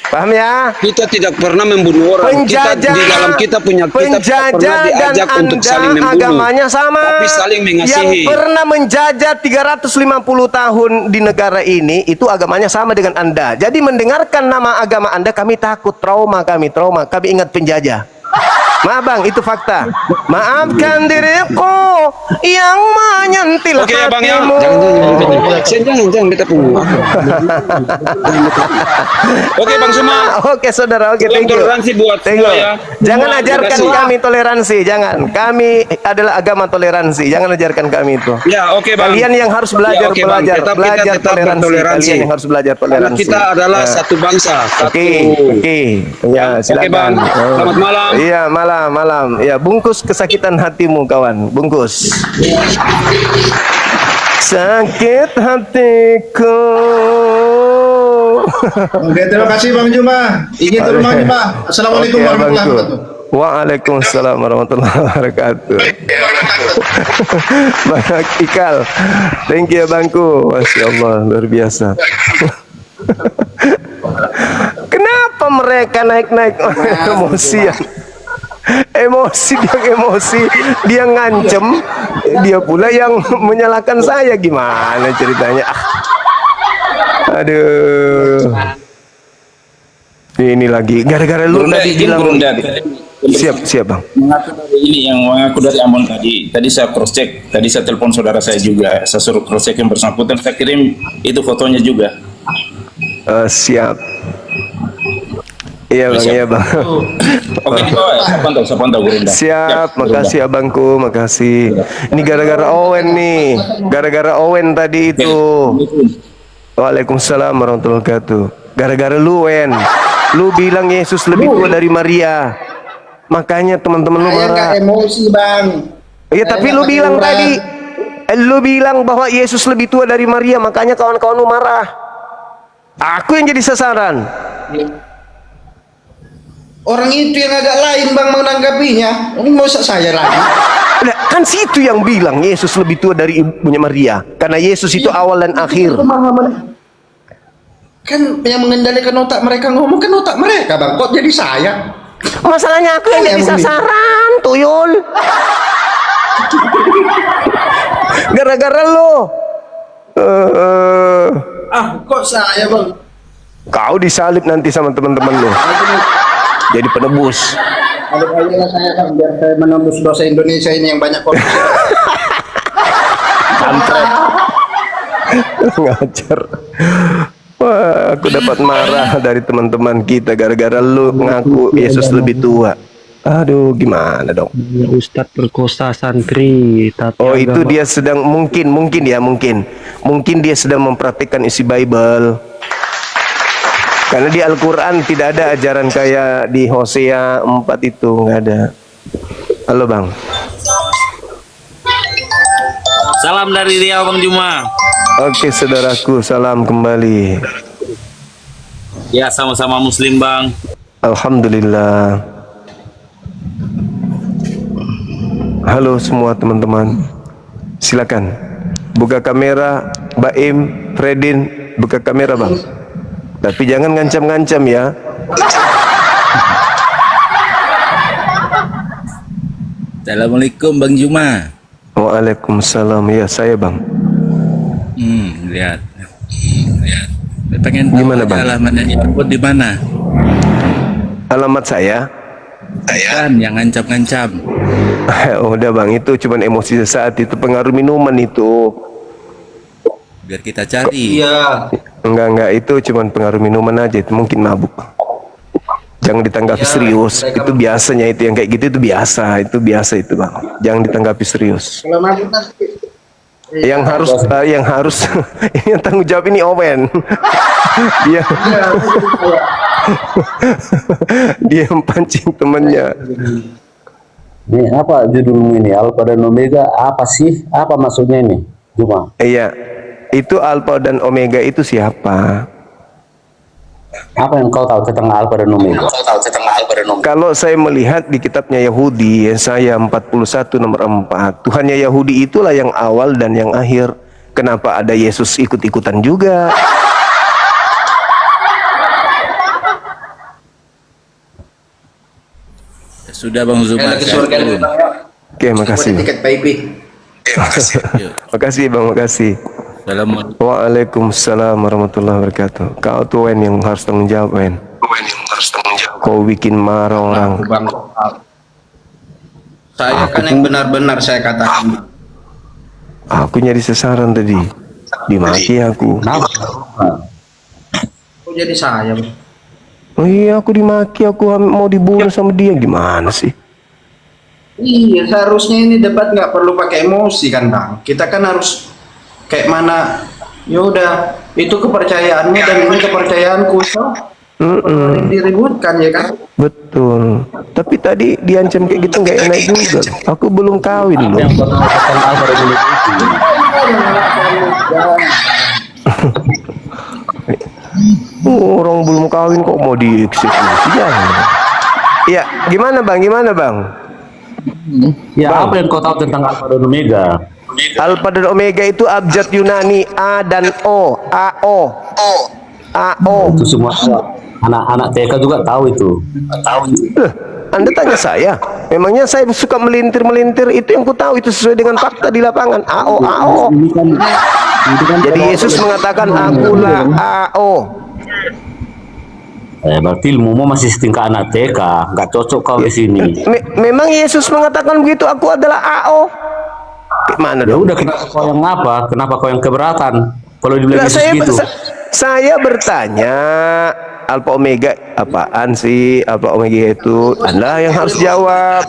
Paham ya? Kita tidak pernah membunuh orang. Kita di dalam kita punya kita penjajah pernah diajak dan untuk Anda saling membunuh. agamanya sama. Tapi saling mengasihi. Yang pernah menjajah 350 tahun di negara ini itu agamanya sama dengan Anda. Jadi mendengarkan nama agama Anda kami takut, trauma. Kami ingat penjajah. Maaf Bang, itu fakta. Maafkan diriku yang menyentil Oke ya, Bang ya. hatimu. Jangan kita pungut. Oke Bang Suma. Oke saudara, oke, thank you. Toleransi buat Thank you. semua ya. Jangan Semua, ajarkan terima kasih. kami toleransi, jangan. Kami adalah agama toleransi, jangan ajarkan kami itu. Ya, oke Bang. Kalian yang harus belajar, Ya, oke, Bang. belajar, Tetap kita belajar tetap toleransi. bertoleransi. Kalian yang harus belajar Karena toleransi. kita adalah Nah. satu bangsa. Oke, Satu. oke. Ya, silakan. Bang. Selamat malam. Iya, malam. Ya, bungkus kesakitan hatimu, kawan. Bungkus. Sakit hatiku. Oke, terima kasih Bang Juma. Izin turun Bang Juma. Assalamualaikum Oke, warahmatullahi abangku. wabarakatuh. Waalaikumsalam warahmatullahi wabarakatuh. Bang Ikal, thank you abangku. Masya Allah, luar biasa. Kenapa mereka naik-naik emosi? Emosi, dia ngancem, dia pula yang menyalahkan saya. Gimana ceritanya? Aduh. Ini lagi gara-gara lu tadi bilang. Siap Bang. Mengaku dari ini yang mengaku dari Ambon tadi. Tadi saya cross check. Tadi saya telepon saudara saya juga. Saya suruh cross check yang bersangkutan. Saya kirim itu fotonya juga. Siap. Iya Bang, Siap. iya Bang. Oke, di bawah ya. Saya pantau Gurunda. Siap, Gurunda. makasih abangku, makasih. Ini gara-gara Owen nih, gara-gara Owen tadi itu. Waalaikumsalam warahmatullahi wabarakatuh. Gara-gara lu Wen, lu bilang Yesus lebih tua dari Maria. Makanya teman-teman lu Saya nggak marah. emosi bang. Iya, Saya tapi nggak lu pakai bilang urat. tadi, lu bilang bahwa Yesus lebih tua dari Maria, makanya kawan-kawan lu marah. Aku yang jadi sasaran. Orang itu yang agak lain bang menanggapinya. Ini mau saya lagi. Nah, kan situ yang bilang Yesus lebih tua dari ibunya Maria, karena Yesus itu awal dan akhir. Pemahaman. Kan yang mengendalikan otak mereka ngomong kan otak mereka bang. Kok jadi saya? Masalahnya aku yang jadi sasaran, tuyul. Gara-gara lo. Kok saya bang? Kau disalib nanti sama teman-teman lo. Jadi penebus. Balik aja lah saya bang, biar saya menembus dosa Indonesia ini yang banyak korupsi. Kampret. Ngajar. Wah, aku dapat marah dari teman-teman kita gara-gara lu ngaku Yesus lebih tua. Aduh, gimana dong? Ustadz perkosa santri. Oh, itu dia sedang mungkin dia sedang mempraktikkan isi Bible. Karena di Al-Quran tidak ada ajaran kayak di Hosea 4 itu, nggak ada. Halo Bang. Salam dari Riau Bang Juma. Oke saudaraku, salam kembali. Ya, sama-sama Muslim Bang. Alhamdulillah. Halo semua teman-teman. Silakan buka kamera, Baim, Fredin, buka kamera Bang. Tapi jangan ngancam-ngancam ya. Assalamualaikum Bang Juma. Waalaikumsalam. Ya, saya Bang. Lihat. Pengen tahu Gimana, aja Bang? alamatnya itu di mana? Alamat saya. Kan yang ngancam-ngancam. Udah Bang, itu cuman emosi sesaat, itu pengaruh minuman itu. Biar kita cari. Iya. Enggak, itu cuman pengaruh minuman aja, itu mungkin mabuk. Jangan ditanggapi Ya, serius. mereka Itu biasanya itu yang kayak gitu itu biasa itu bang. Jangan ditanggapi serius. kalau mabuk nanti Yang harus ini yang tanggung jawab ini Owen. dia dia yang pancing temennya. Ini apa judulmu ini? Alpha dan Omega apa sih? Apa maksudnya ini? Cuma. Iya, itu Alpha dan Omega itu siapa? Apa yang kau tahu tentang Alpha dan Omega? Kalau saya melihat di kitabnya Yahudi, Yesaya 41 nomor 4, Tuhannya Yahudi itulah yang awal dan yang akhir. Kenapa ada Yesus ikut-ikutan juga? Sudah Bang Zuma. lagi surga dulu, Bang, ya. Oke, makasih. Buat tiket PIP. Makasih bang, makasih. Assalamualaikum. Waalaikumsalam warahmatullahi wabarakatuh. Kau tuh Wen yang harus tanggung jawab, Wen. Kau bikin marah orang. Bang, saya kan yang benar-benar saya katakan. Aku nyari sasaran tadi. Dimaki aku. Kok jadi saya, Bang? Oh iya, aku dimaki, aku mau dibunuh sama dia. Gimana sih? Iya, seharusnya ini debat nggak perlu pakai emosi kan, Bang. Kita kan harus kayak mana, ya udah, itu kepercayaannya dan ini kepercayaanku, so diributkan ya kan. Betul. Tapi tadi diancam kayak gitu nggak enak juga. Aku belum kawin loh. Orang belum kawin kok mau dieksekusi ya? Iya, gimana bang? Gimana bang? Ya, Bang. apa yang kau tahu tentang Alpha dan Omega? Alpha dan Omega itu abjad Yunani A dan O, AO, AO. Itu semua anak-anak TK juga tahu itu. Loh, Anda tanya saya, memangnya saya suka melintir-melintir, itu yang ku tahu, itu sesuai dengan fakta di lapangan. AO, AO. Jadi Yesus mengatakan akulah AO. Berarti ilmumu masih setingkat anak TK, nggak cocok kau di sini. Memang Yesus mengatakan begitu, aku adalah AO. Gimana Ya dong? udah, kenapa kau yang apa? Kenapa kau yang keberatan? Kalau dibilang Lah, Yesus gitu. saya bertanya, Alpha Omega apaan sih? Alpha Omega itu Anda yang harus jawab.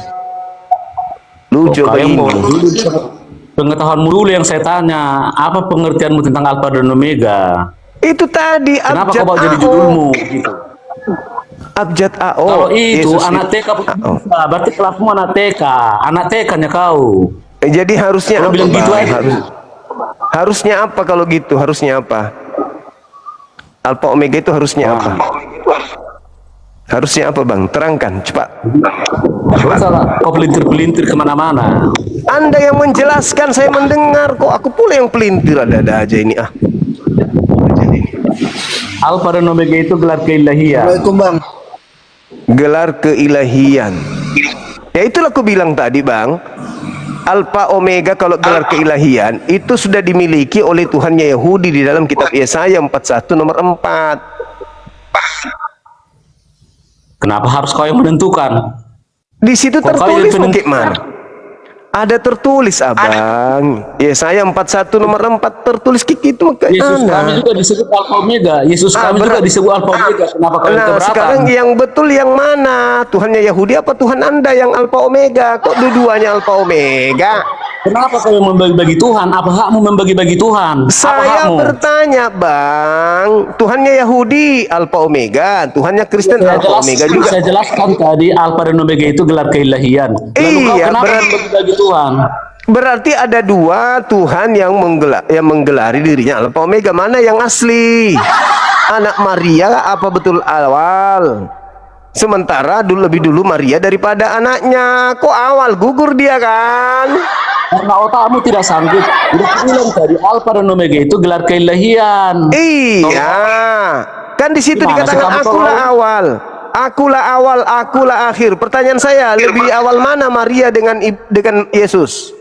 Lu Kau coba yang ini. mau dulu, pengetahuanmu dulu yang saya tanya. Apa pengertianmu tentang Alpha dan Omega? Itu tadi Kenapa abjad kau bawa jadi AO. judulmu? Gitu. Abjad AO. Kalau itu Yesus anak TK, berarti kelasmu anak TK. Anak TK-nya kau. Jadi harusnya Kalau apa, bilang gitu Bang? aja. Harusnya apa kalau gitu? Harusnya apa? Alpha Omega itu harusnya apa? Harusnya apa bang? Terangkan, cepat. Salah, kau pelintir-pelintir kemana-mana. Anda yang menjelaskan, saya mendengar kok. Aku pula yang pelintir, ada-ada aja ini ah. Alpha dan Omega itu gelar keilahian. Assalamualaikum bang. Gelar keilahian. Ya itulah aku bilang tadi bang. Alpha Omega kalau gelar keilahian itu sudah dimiliki oleh Tuhannya Yahudi di dalam kitab Yesaya 41 nomor 4. Kenapa harus kau yang menentukan? Di situ Kok kau tertulis yang penentukan? bagaimana? Ada tertulis abang. Yesaya 41 nomor 4 tertulis itu maka Yesus Anda. kami juga disebut Alpha Omega. Yesus kami juga disebut Alpha Omega. Kenapa kau yang Nah keberatan? sekarang yang betul yang mana? Tuhannya Yahudi apa Tuhan Anda yang Alpha Omega? Kok dua-duanya Alpha Omega? Kenapa kau yang membagi-bagi Tuhan? Apa hakmu membagi-bagi Tuhan? Apa Saya hakmu? bertanya bang, Tuhannya Yahudi Alpha Omega, Tuhannya Kristen Alpha Omega juga. Saya jelaskan tadi Alpha dan Omega itu gelar keilahian. Lalu kau Iya, kenapa berarti- membagi-bagi Tuhan? Berarti ada dua Tuhan yang menggelari dirinya Alpha Omega. Mana yang asli? Anak Maria apa betul awal? Sementara lebih dulu Maria daripada anaknya. Kok awal gugur dia kan? Karena otakmu tidak sanggup. Udah bilang tadi Alpha dan Omega itu gelar keilahian. Iya. Kan di situ Gimana sih dikatakan kamu akulah tolong? awal. Akulah awal, akulah akhir. Pertanyaan saya, lebih awal mana Maria dengan Yesus?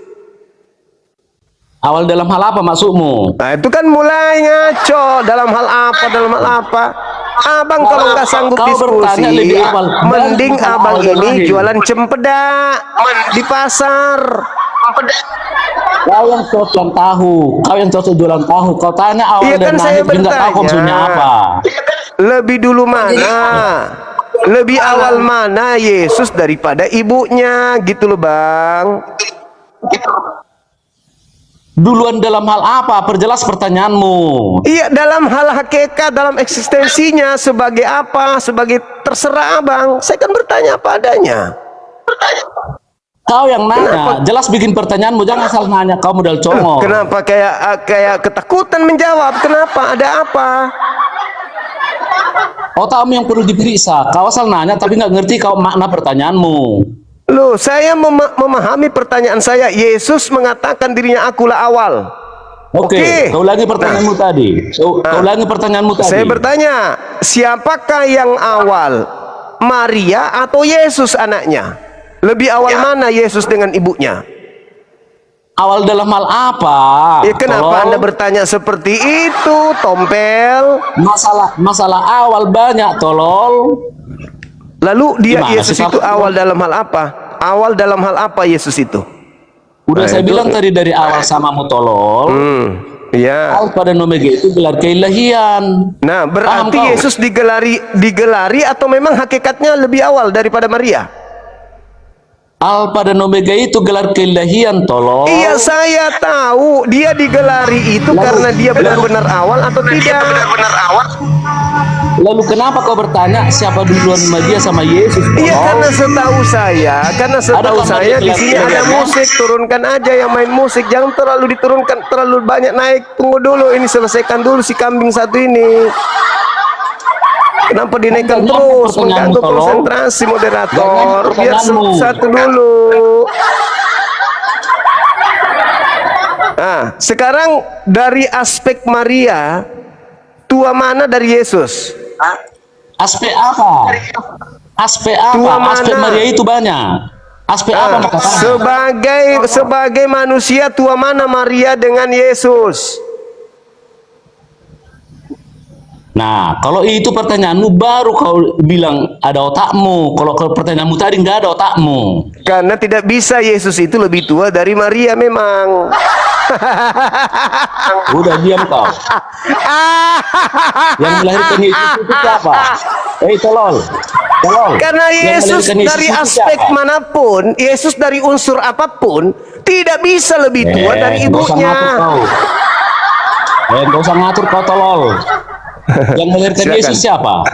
Awal dalam hal apa maksudmu? Nah itu kan mulai ngaco. Dalam hal apa? Abang kalau nggak sanggup Kau bertanya diskusi, lebih awal. mending Bukan abang awal dan ini akhir. jualan cempedak di pasar. Kau yang cocok tahu. Kau yang cocok jualan tahu. Kau tanya awal Iya dan kan saya akhir, dia nggak tahu bertanya. maksudnya apa. Lebih dulu mana? Lebih awal mana Yesus daripada ibunya, gitu loh Bang. Duluan dalam hal apa? Perjelas pertanyaanmu. Iya, dalam hal hakikat, dalam eksistensinya, sebagai apa, sebagai terserah Bang. Saya kan bertanya apa adanya. Kau yang nanya, jelas bikin pertanyaanmu, jangan asal nanya, kau modal congol. Kenapa kayak ketakutan menjawab? Kenapa? Ada apa? Otakmu yang perlu diperiksa. Kau asal nanya tapi nggak ngerti kau makna pertanyaanmu. Loh, saya memahami pertanyaan saya. Yesus mengatakan dirinya akulah awal. Oke. Kau lagi pertanyaanmu tadi. Kau lagi pertanyaanmu tadi. Saya bertanya, siapakah yang awal? Maria atau Yesus anaknya? Lebih awal mana Yesus dengan ibunya? Awal dalam hal apa? Ya, kenapa Anda bertanya seperti itu, Tompel? Masalah awal banyak, tolol. Lalu Gimana Yesus sih, itu awal dalam hal apa? Awal dalam hal apa Yesus itu? Udah saya bilang tadi dari awal samamu, tolol. Iya. Alfa dan Omega itu gelar keilahian. Nah, berarti Yesus digelari atau memang hakikatnya lebih awal daripada Maria? Alfa dan Omega itu gelar keilahian, tolong. Iya, saya tahu dia digelari itu karena dia benar-benar awal atau tidak. Lalu kenapa kau bertanya siapa duluan Maria sama Yesus? Iya, karena setahu saya di sini ada musik, turunkan aja yang main musik, jangan terlalu diturunkan, terlalu banyak naik. Tunggu dulu, ini selesaikan dulu si kambing satu ini. Kenapa dinaikkan terus? Mengganggu konsentrasi moderator. Biar satu dulu. Nah, sekarang dari aspek Maria, tua mana dari Yesus? Aspek apa? Aspek apa? Aspek Maria itu banyak. Aspek apa makanya? Sebagai manusia, tua mana Maria dengan Yesus? Nah, kalau itu pertanyaanmu baru kau bilang ada otakmu. Kalau pertanyaanmu tadi nggak ada otakmu. Karena tidak bisa, Yesus itu lebih tua dari Maria memang. Udah diam kau. Yang melahirkan Yesus itu siapa? Tolol. Karena Yesus dari aspek manapun, Yesus dari unsur apapun, tidak bisa lebih tua dari ibunya. Nggak usah ngatur kau, tolol. Yang melahirkan Yesus siapa?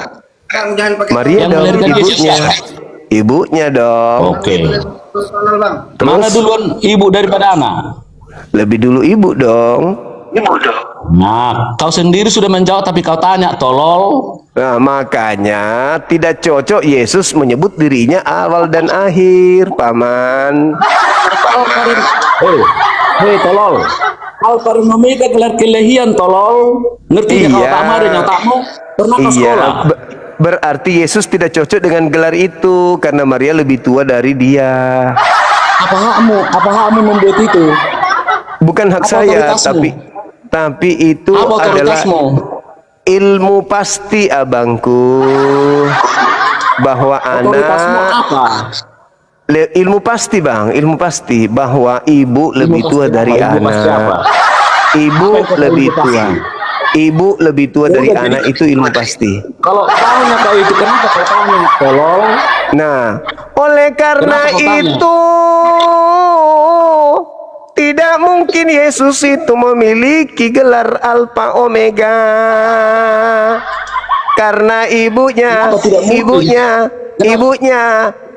Maria dong, ibunya. Ibunya dong. Oke. Mana duluan ibu daripada anak? Lebih dulu ibu dong. Nah, kau sendiri sudah menjawab tapi kau tanya, tolol. Nah, makanya tidak cocok Yesus menyebut dirinya awal dan akhir, Paman. Hei, tolol. Alfa dan Omega gelar keilahian, tolol. Ngerti kau tak ada nyatakmu? Pernah ke sekolah? Berarti Yesus tidak cocok dengan gelar itu karena Maria lebih tua dari dia. Apa hakmu membuat itu? Bukan hak saya, tapi itu adalah ilmu pasti, abangku, bahwa ilmu pasti, Bang, ilmu pasti bahwa ibu lebih tua dari anak. Ibu lebih tua dari anak, itu ilmu pasti. Kalau tanya kau itu kenapa kau tanya, tolong? Nah, oleh karena itu tidak mungkin Yesus itu memiliki gelar Alfa Omega karena ibunya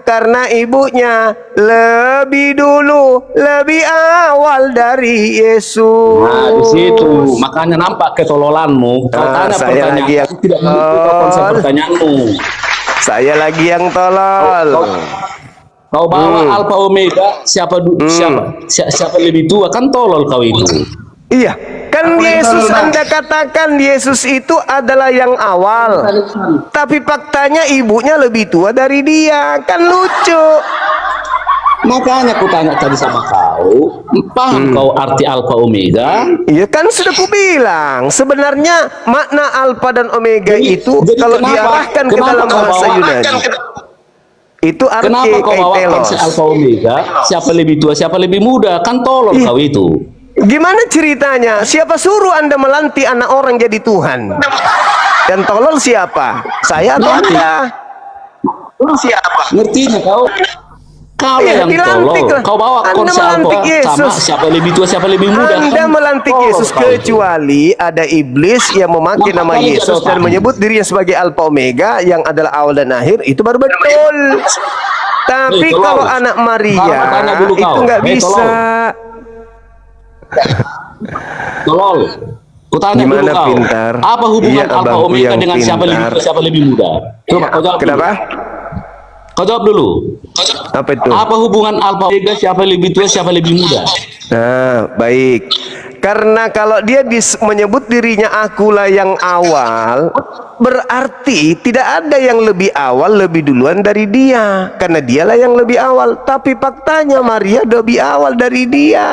karena ibunya lebih dulu, lebih awal dari Yesus. Nah, di situ makanya nampak ketololanmu. Kau tanya pertanyaan, tidak mengikuti konsep pertanyaanmu. Saya lagi yang tolol. Kau bawa Alfa Omega, siapa lebih tua, kan tolol kau itu. Iya, kan Yesus Anda katakan Yesus itu adalah yang awal. Tapi faktanya ibunya lebih tua dari dia, kan lucu. Makanya aku tanya tadi sama kau, paham kau arti Alfa Omega? Iya kan sudah ku bilang, sebenarnya makna Alfa dan Omega itu kalau diarahkan ke dalam bahasa Yunani, itu arti kenapa kau bawa telos. konsep Alfa Omega? Siapa lebih tua, siapa lebih muda? Kan tolol kau itu. Gimana ceritanya? Siapa suruh Anda melantik anak orang jadi Tuhan? Dan tolol siapa? Saya atau Anda? Siapa? Ngertinya kau? Kau Iya, yang dilantik tolol. lah. Kau bawa Anda konsep melantik sama Yesus. siapa lebih tua, siapa lebih muda. Anda Kan melantik tolol Yesus, kau itu. kecuali ada iblis yang memakai Nampak nama kali dia Yesus dan otakmu. menyebut dirinya sebagai Alfa Omega yang adalah awal dan akhir, itu baru betul. Tapi tolol. kalau anak Maria Sekarang aku tanya dulu itu kau. nggak Tolol. bisa. Tolol. Kutanya dulu Gimana kau. pintar? Apa hubungan Iya, Alfa abangku Omega yang dengan siapa lebih pintar. tua, siapa lebih muda? Coba kau jawab. Kenapa? Dulu. Kau jawab dulu. Apa itu? Apa hubungan Alfa Omega, siapa lebih tua, siapa lebih muda? Nah, baik. Karena kalau dia menyebut dirinya akulah yang awal, berarti tidak ada yang lebih awal, lebih duluan dari dia. Karena dialah yang lebih awal. Tapi faktanya Maria lebih awal dari dia.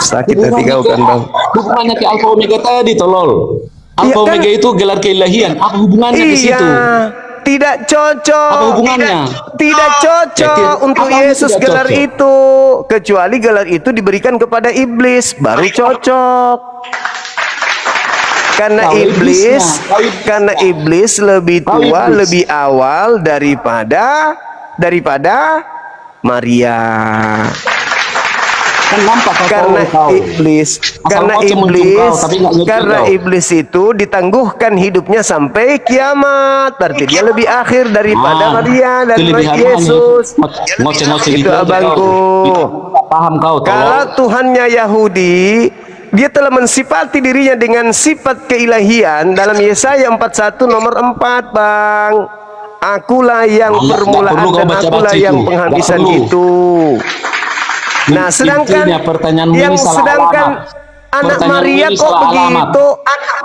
Sakit hati kau kan, Bang? Hubungannya ke Alfa Omega tadi, tolol. Alfa Iya, kan? Omega itu gelar keilahian. Apa hubungannya ke situ? Tidak cocok. Apa hubungannya? Tidak cocok untuk Apanya Yesus tidak gelar cocok? itu, kecuali gelar itu diberikan kepada iblis, baru cocok. Karena Kau iblis, iblisnya. karena iblis lebih Kau tua, iblis. lebih awal daripada Maria. Kan nampak kau Karena tolol kau. iblis, Asal kau cemuncung kau, tapi nggak ngerti karena kau. iblis itu ditangguhkan hidupnya sampai kiamat, berarti dia lebih akhir daripada Maria dan Yesus. Ngoceh-ngoceh Itu gitu aja abangku. kau. Nggak paham kau, Kalau tolol. Tuhannya Yahudi, dia telah mensifati dirinya dengan sifat keilahian dalam Yesaya 41 nomor 4, Bang. Akulah yang Nggak permulaan perlu kau dan baca-baca akulah itu. yang Nggak penghabisan perlu. itu. Nah, sedangkan Intinya pertanyaanmu yang ini salah sedangkan alamat. anak Pertanyaanmu Maria ini kok salah alamat. begitu?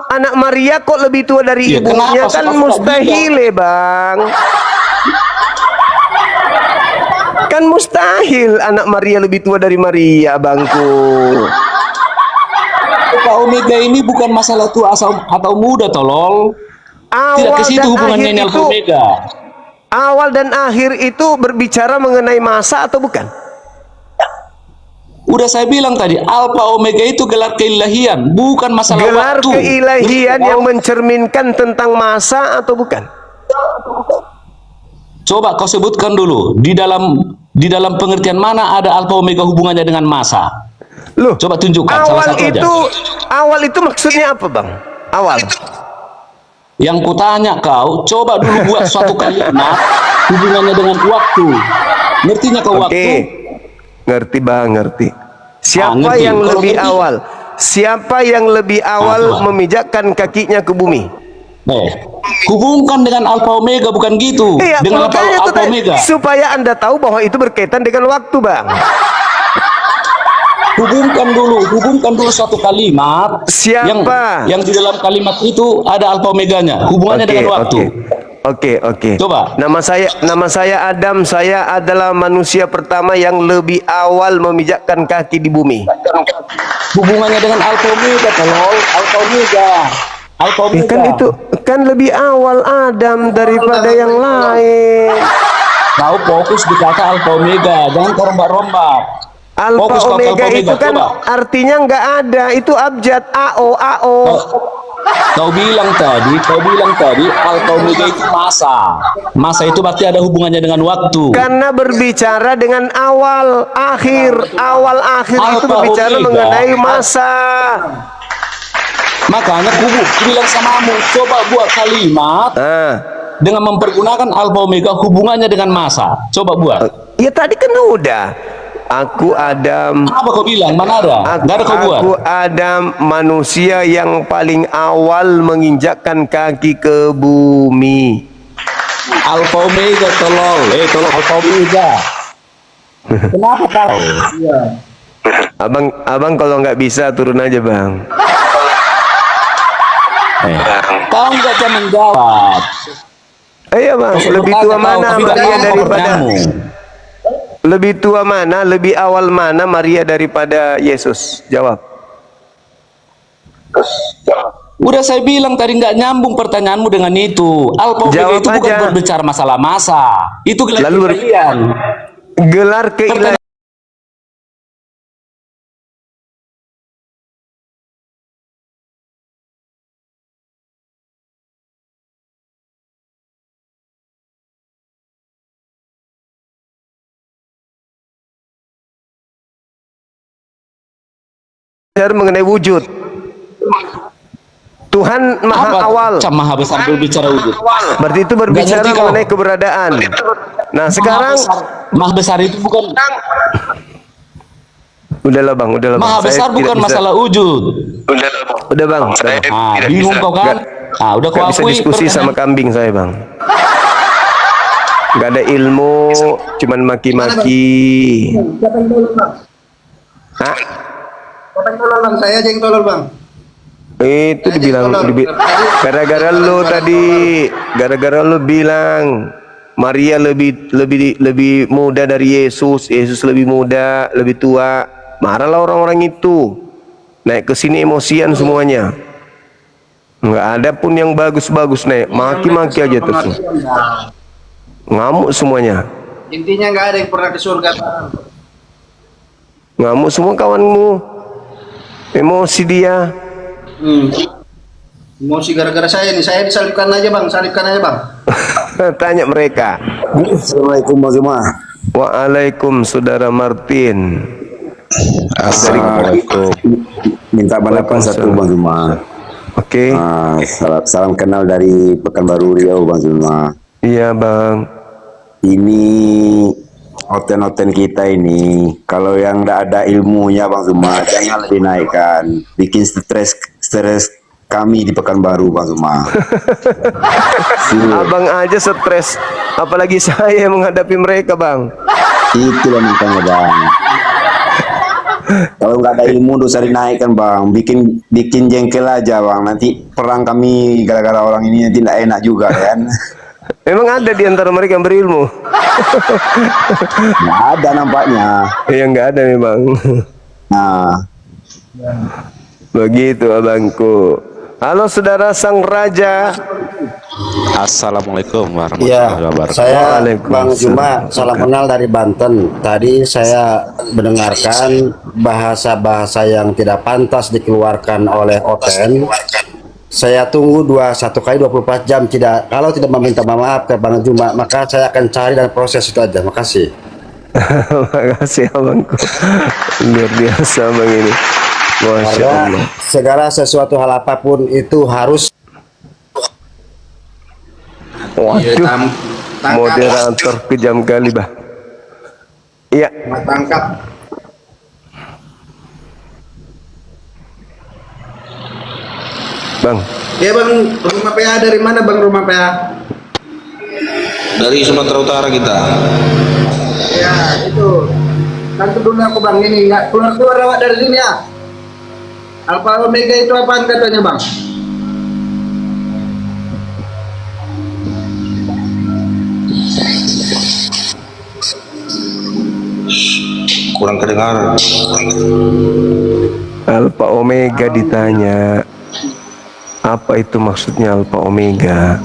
Anak Maria kok lebih tua dari Iya, ibunya? kenapa? Kan Sebab mustahil, ya, Bang. Kan mustahil anak Maria lebih tua dari Maria, Bangku. Alfa Omega ini bukan masalah tua atau muda, tolol. Tidak ke Awal situ dan hubungannya akhir ini Alfa itu, Omega. awal dan akhir itu berbicara mengenai masa atau bukan? Udah saya bilang tadi, Alfa Omega itu gelar keilahian, bukan masalah Gelar waktu. keilahian yang mencerminkan tentang masa atau bukan? Coba kau sebutkan dulu di dalam pengertian mana ada Alfa Omega hubungannya dengan masa. Loh, Coba tunjukkan salah satu aja. awal itu maksudnya apa, Bang? Awal. Yang kutanya kau, coba dulu buat suatu kalimat hubungannya dengan waktu. Ngertinya kau waktu? Ngerti, Bang, ngerti. Siapa ngerti. yang Kalau lebih ngerti- awal? Siapa yang lebih awal coba. memijakkan kakinya ke bumi? Hubungkan dengan Alfa Omega, bukan gitu. Iya, Dengan makanya Alfa Omega. supaya Anda tahu bahwa itu berkaitan dengan waktu, Bang. Hubungkan dulu suatu kalimat. Siapa? Yang di dalam kalimat itu ada Alfa Omeganya. Hubungannya dengan waktu. Oke. Coba. Nama saya Adam. Saya adalah manusia pertama yang lebih awal memijakkan kaki di bumi. Hubungannya dengan Alfa Omega, tolol. Alfa Omega. Alfa Omega. Kan itu kan lebih awal Adam daripada yang lain. Kau fokus di kata Alfa Omega, jangan kau rombak-rombak. Fokus Alfa kau ke Omega itu kan coba. artinya nggak ada. Itu abjad AO. Kau bilang tadi Alfa Omega itu masa. Masa itu pasti ada hubungannya dengan waktu. Karena berbicara dengan awal akhir itu Alfa berbicara Omega. mengenai masa. Makanya ku bilang samamu, coba buat kalimat dengan mempergunakan Alfa Omega hubungannya dengan masa. Coba buat. Ya tadi kan udah. Aku Adam. Apa kau bilang? Mana ada? Nggak ada kau buat. Aku Adam, manusia yang paling awal menginjakkan kaki ke bumi. Alfa Omega, tolol. Tolol Alfa Omega. Kenapa kau? Abang kalau nggak bisa turun aja, Bang. Kau nggak bisa menjawab. Iya, Bang. Lebih tua mana Maria daripada? Lebih tua mana, lebih awal mana Maria daripada Yesus? Jawab. Udah saya bilang tadi nggak nyambung pertanyaanmu dengan itu. Alfa Omega Jawab itu bukan aja. berbicara masalah masa. Itu gelar Lalu keilahian. gelar keilahian. berbicara mengenai wujud. Tuhan maha Apa awal. Maha besar berbicara wujud? Berarti itu berbicara Nggak ngerti kau. mengenai keberadaan. Nah sekarang Maha besar itu bukan udahlah bang, udahlah bang. Maha Saya besar tidak bukan bisa. masalah wujud. Udah bang, udah bang. Bingung kau kan? Udah kau Gak bisa akui diskusi sama pertanyaan. kambing saya bang. Gak ada ilmu, cuman maki-maki. Siapa yang tolol bang? Hah? Siapa yang tolol bang? Saya aja yang tolol bang. Itu dibilang gara-gara lu bilang Maria lebih muda dari Yesus, Yesus lebih muda, lebih tua. Marahlah orang-orang itu. Naik ke sini emosian semuanya. Nggak ada pun yang bagus-bagus naik, maki-maki aja terus. Ngamuk semuanya. Intinya nggak ada yang pernah ke surga. Ngamuk semua kawanmu. Emosi dia. Emosi gara-gara saya nih, saya disalibkan aja bang, salibkan aja bang. Tanya mereka. Assalamualaikum Bang Zuma. Waalaikum saudara Martin. Assalamualaikum. Minta pendapat satu Bang Zuma. Oke. Salam kenal dari Pekanbaru Riau Bang Zuma. Iya bang. Ini oten-oten kita ini, kalau yang tidak ada ilmunya Bang Zuma, jangan dinaikkan. Bikin stres kami di Pekanbaru Bang Zuma. Abang aja stres, apalagi saya menghadapi mereka bang. Itulah makanya Bang. Kalau nggak ada ilmu dosa dinaikkan Bang. Bikin jengkel aja Bang. Nanti perang kami gara-gara orang ini nanti tidak enak juga kan. Memang ada di antara mereka yang berilmu. Nggak ada nampaknya. Yang nggak ada memang. Nah, begitu abangku. Halo saudara sang raja. Assalamualaikum warahmatullahi ya, wabarakatuh. saya Bang Juma, salam kenal dari Banten. Tadi saya mendengarkan bahasa-bahasa yang tidak pantas dikeluarkan oleh Oten. Saya tunggu 1 kali 24 jam. Kalau tidak meminta maaf ke Bang Juma, maka saya akan cari dan proses itu aja. Makasih. Makasih abangku. Luar biasa bang ini. Masya Allah. Segala sesuatu hal apapun itu harus. Waduh, moderator kejam kali bah. Iya. Tangkap. Bang. Ya bang, rumah PA dari mana bang rumah PA? Dari Sumatera Utara kita. Ya itu. Nanti dulu aku bang ini nggak keluar awak dari sini ya. Alfa Omega itu apaan katanya bang? Kurang kedengaran. Alfa Omega ditanya. Apa itu maksudnya Alfa Omega?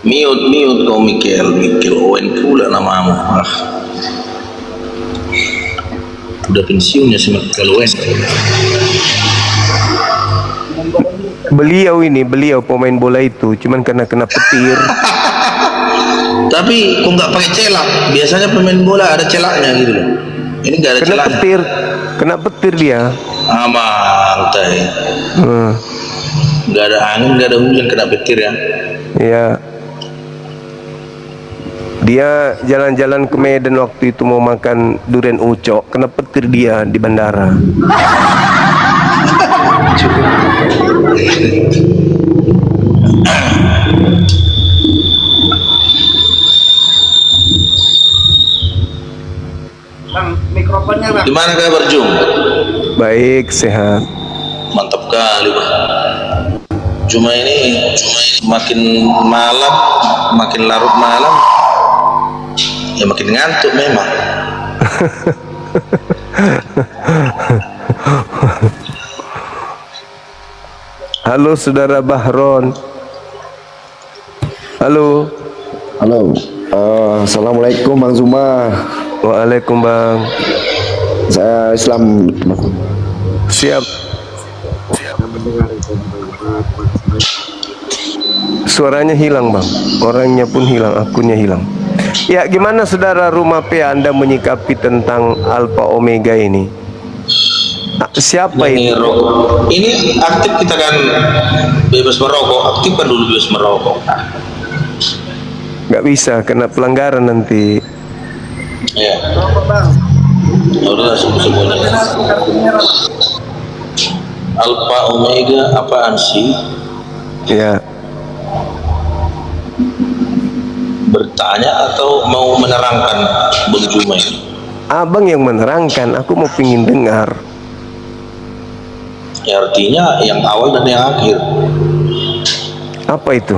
Miut kau Mikel Owen pula namamu. Udah pensiunnya si Mikel Owen. Beliau pemain bola itu cuman karena kena petir. Tapi kok nggak pakai celak? Biasanya pemain bola ada celaknya gitu loh. Ini nggak ada celaknya. Kena petir dia. Mantai. Nggak ada angin, nggak ada hujan, kena petir ya. Iya. Dia jalan-jalan ke Medan waktu itu mau makan durian ucok, kena petir dia di bandara. Bang, mikrofonnya bang. Gimana kabar Jung? Baik, sehat. Mantap kali bang. Cuma ini makin malam, makin larut malam, ya makin ngantuk memang. Halo saudara Bahron. Halo. Assalamualaikum Bang Zuma. Waalaikum bang. Saya Islam. Siap. Suaranya hilang bang. Orangnya pun hilang, akunnya hilang. Ya, gimana saudara Rumah P Anda menyikapi tentang Alfa Omega ini? Siapa Ini itu? rokok. Ini aktif kita kan bebas merokok, aktif kan dulu bebas merokok. Nggak bisa, kena pelanggaran nanti. Ya. Udah semuanya. Alfa Omega apaan sih? Ya. Bertanya atau mau menerangkan Bang Juma ini? Abang yang menerangkan, aku mau pingin dengar. Ya, artinya yang awal dan yang akhir. Apa itu?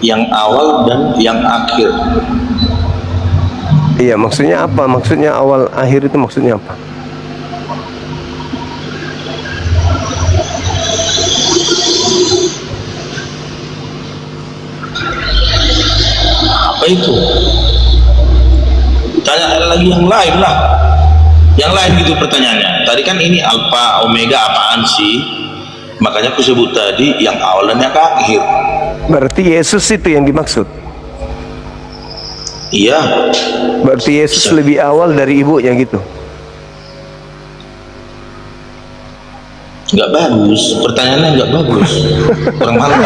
Yang awal dan yang akhir. Iya, maksudnya apa? Maksudnya awal akhir itu maksudnya apa? Apa itu? Tanya lagi yang lain lah. Yang lain gitu pertanyaannya. Tadi kan ini Alfa Omega apaan sih? Makanya aku sebut tadi yang awal dan yang akhir. Berarti Yesus itu yang dimaksud? Iya. Berarti Yesus lebih awal dari ibunya gitu? Nggak bagus, pertanyaannya nggak bagus. Kurang malu.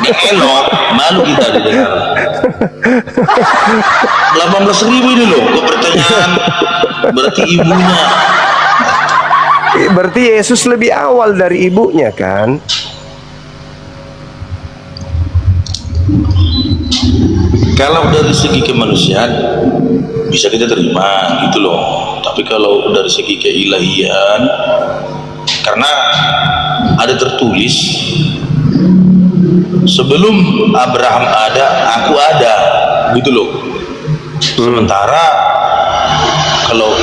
Ini elok, malu kita didengar. 18.000 ini loh, kok pertanyaan berarti ibunya. Berarti Yesus lebih awal dari ibunya kan? Kalau dari segi kemanusiaan bisa kita terima gitu loh. Tapi kalau dari segi keilahian, karena ada tertulis sebelum Abraham ada, aku ada, gitu loh. Sementara kalau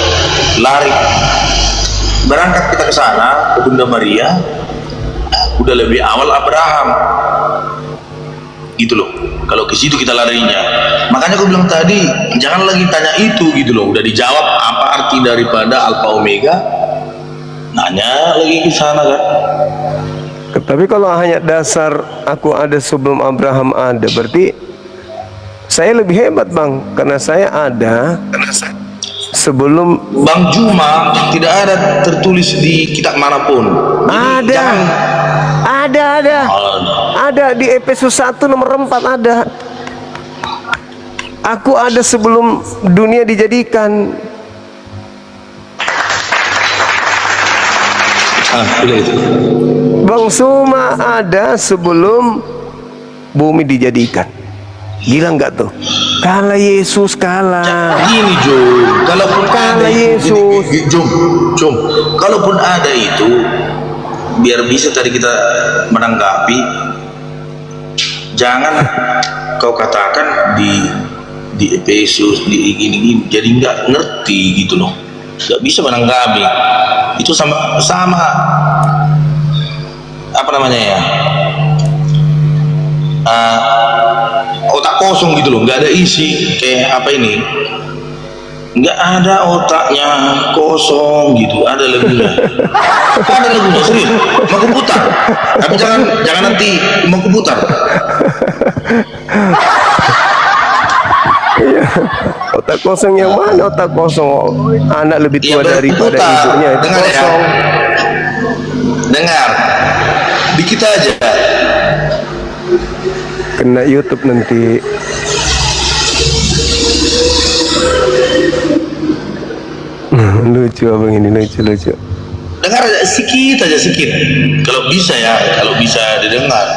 lari berangkat kita ke sana ke Bunda Maria, udah lebih awal Abraham, gitu loh. Kalau ke situ kita larinya, makanya aku bilang tadi jangan lagi tanya itu, gitu loh. Udah dijawab apa arti daripada Alfa Omega. Nanya lagi ke sana kan. Tapi kalau hanya dasar aku ada sebelum Abraham ada, berarti saya lebih hebat Bang, karena saya ada sebelum Bang Juma. Tidak ada tertulis di kitab manapun. Jadi, ada di Efesus 1 nomor 4 ada. Aku ada sebelum dunia dijadikan. Bang Suma ada sebelum bumi dijadikan. Gila nggak tuh? Kalah Yesus, kalah. Gini Jom, kalaupun kalah ada Yesus. Jom, kalaupun ada itu, biar bisa tadi kita menanggapi, jangan kau katakan di Efesus di gini, jadi nggak ngerti gitu loh. Nggak bisa menanggapi. Itu sama apa namanya ya, otak kosong gitu loh, nggak ada isi. Kayak apa ini, nggak ada otaknya, kosong gitu. Ada lagunya, serius, mau kuputar, tapi jangan nanti mau kuputar. Otak kosong yang mana? Otak kosong anak lebih tua daripada ibunya itu dengar kosong. Ya. Dengar dikit aja, kena YouTube nanti. Lucu abang ini, lucu. Dengar aja sedikit aja, kalau bisa ya, kalau bisa didengar.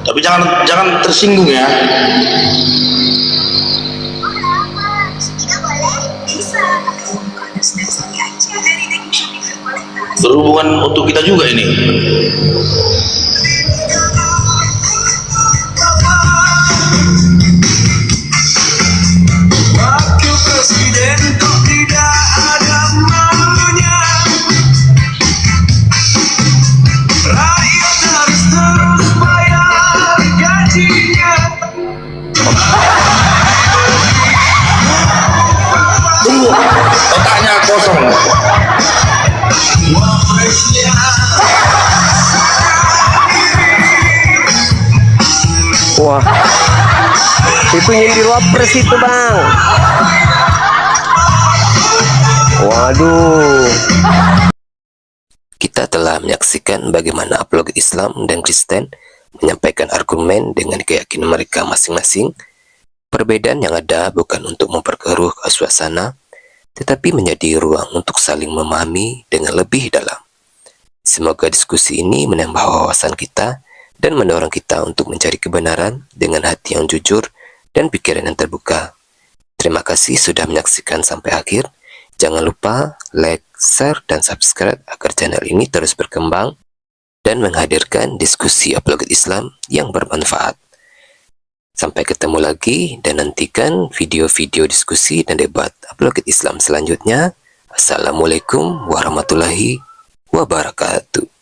Tapi jangan tersinggung ya. Berhubungan untuk kita juga ini. Wakil presiden kok tidak ada malunya. Rakyat harus terus bayar gajinya. Tunggu, otaknya kosong. Wapresnya Itu nyindir wapres itu, Bang. Waduh. Kita telah menyaksikan bagaimana apologet Islam dan Kristen menyampaikan argumen dengan keyakinan mereka masing-masing. Perbedaan yang ada bukan untuk memperkeruh suasana, tetapi menjadi ruang untuk saling memahami dengan lebih dalam. Semoga diskusi ini menambah wawasan kita dan mendorong kita untuk mencari kebenaran dengan hati yang jujur dan pikiran yang terbuka. Terima kasih sudah menyaksikan sampai akhir. Jangan lupa like, share, dan subscribe agar channel ini terus berkembang dan menghadirkan diskusi apologet Islam yang bermanfaat. Sampai ketemu lagi dan nantikan video-video diskusi dan debat apologet Islam selanjutnya. Assalamualaikum warahmatullahi wabarakatuh.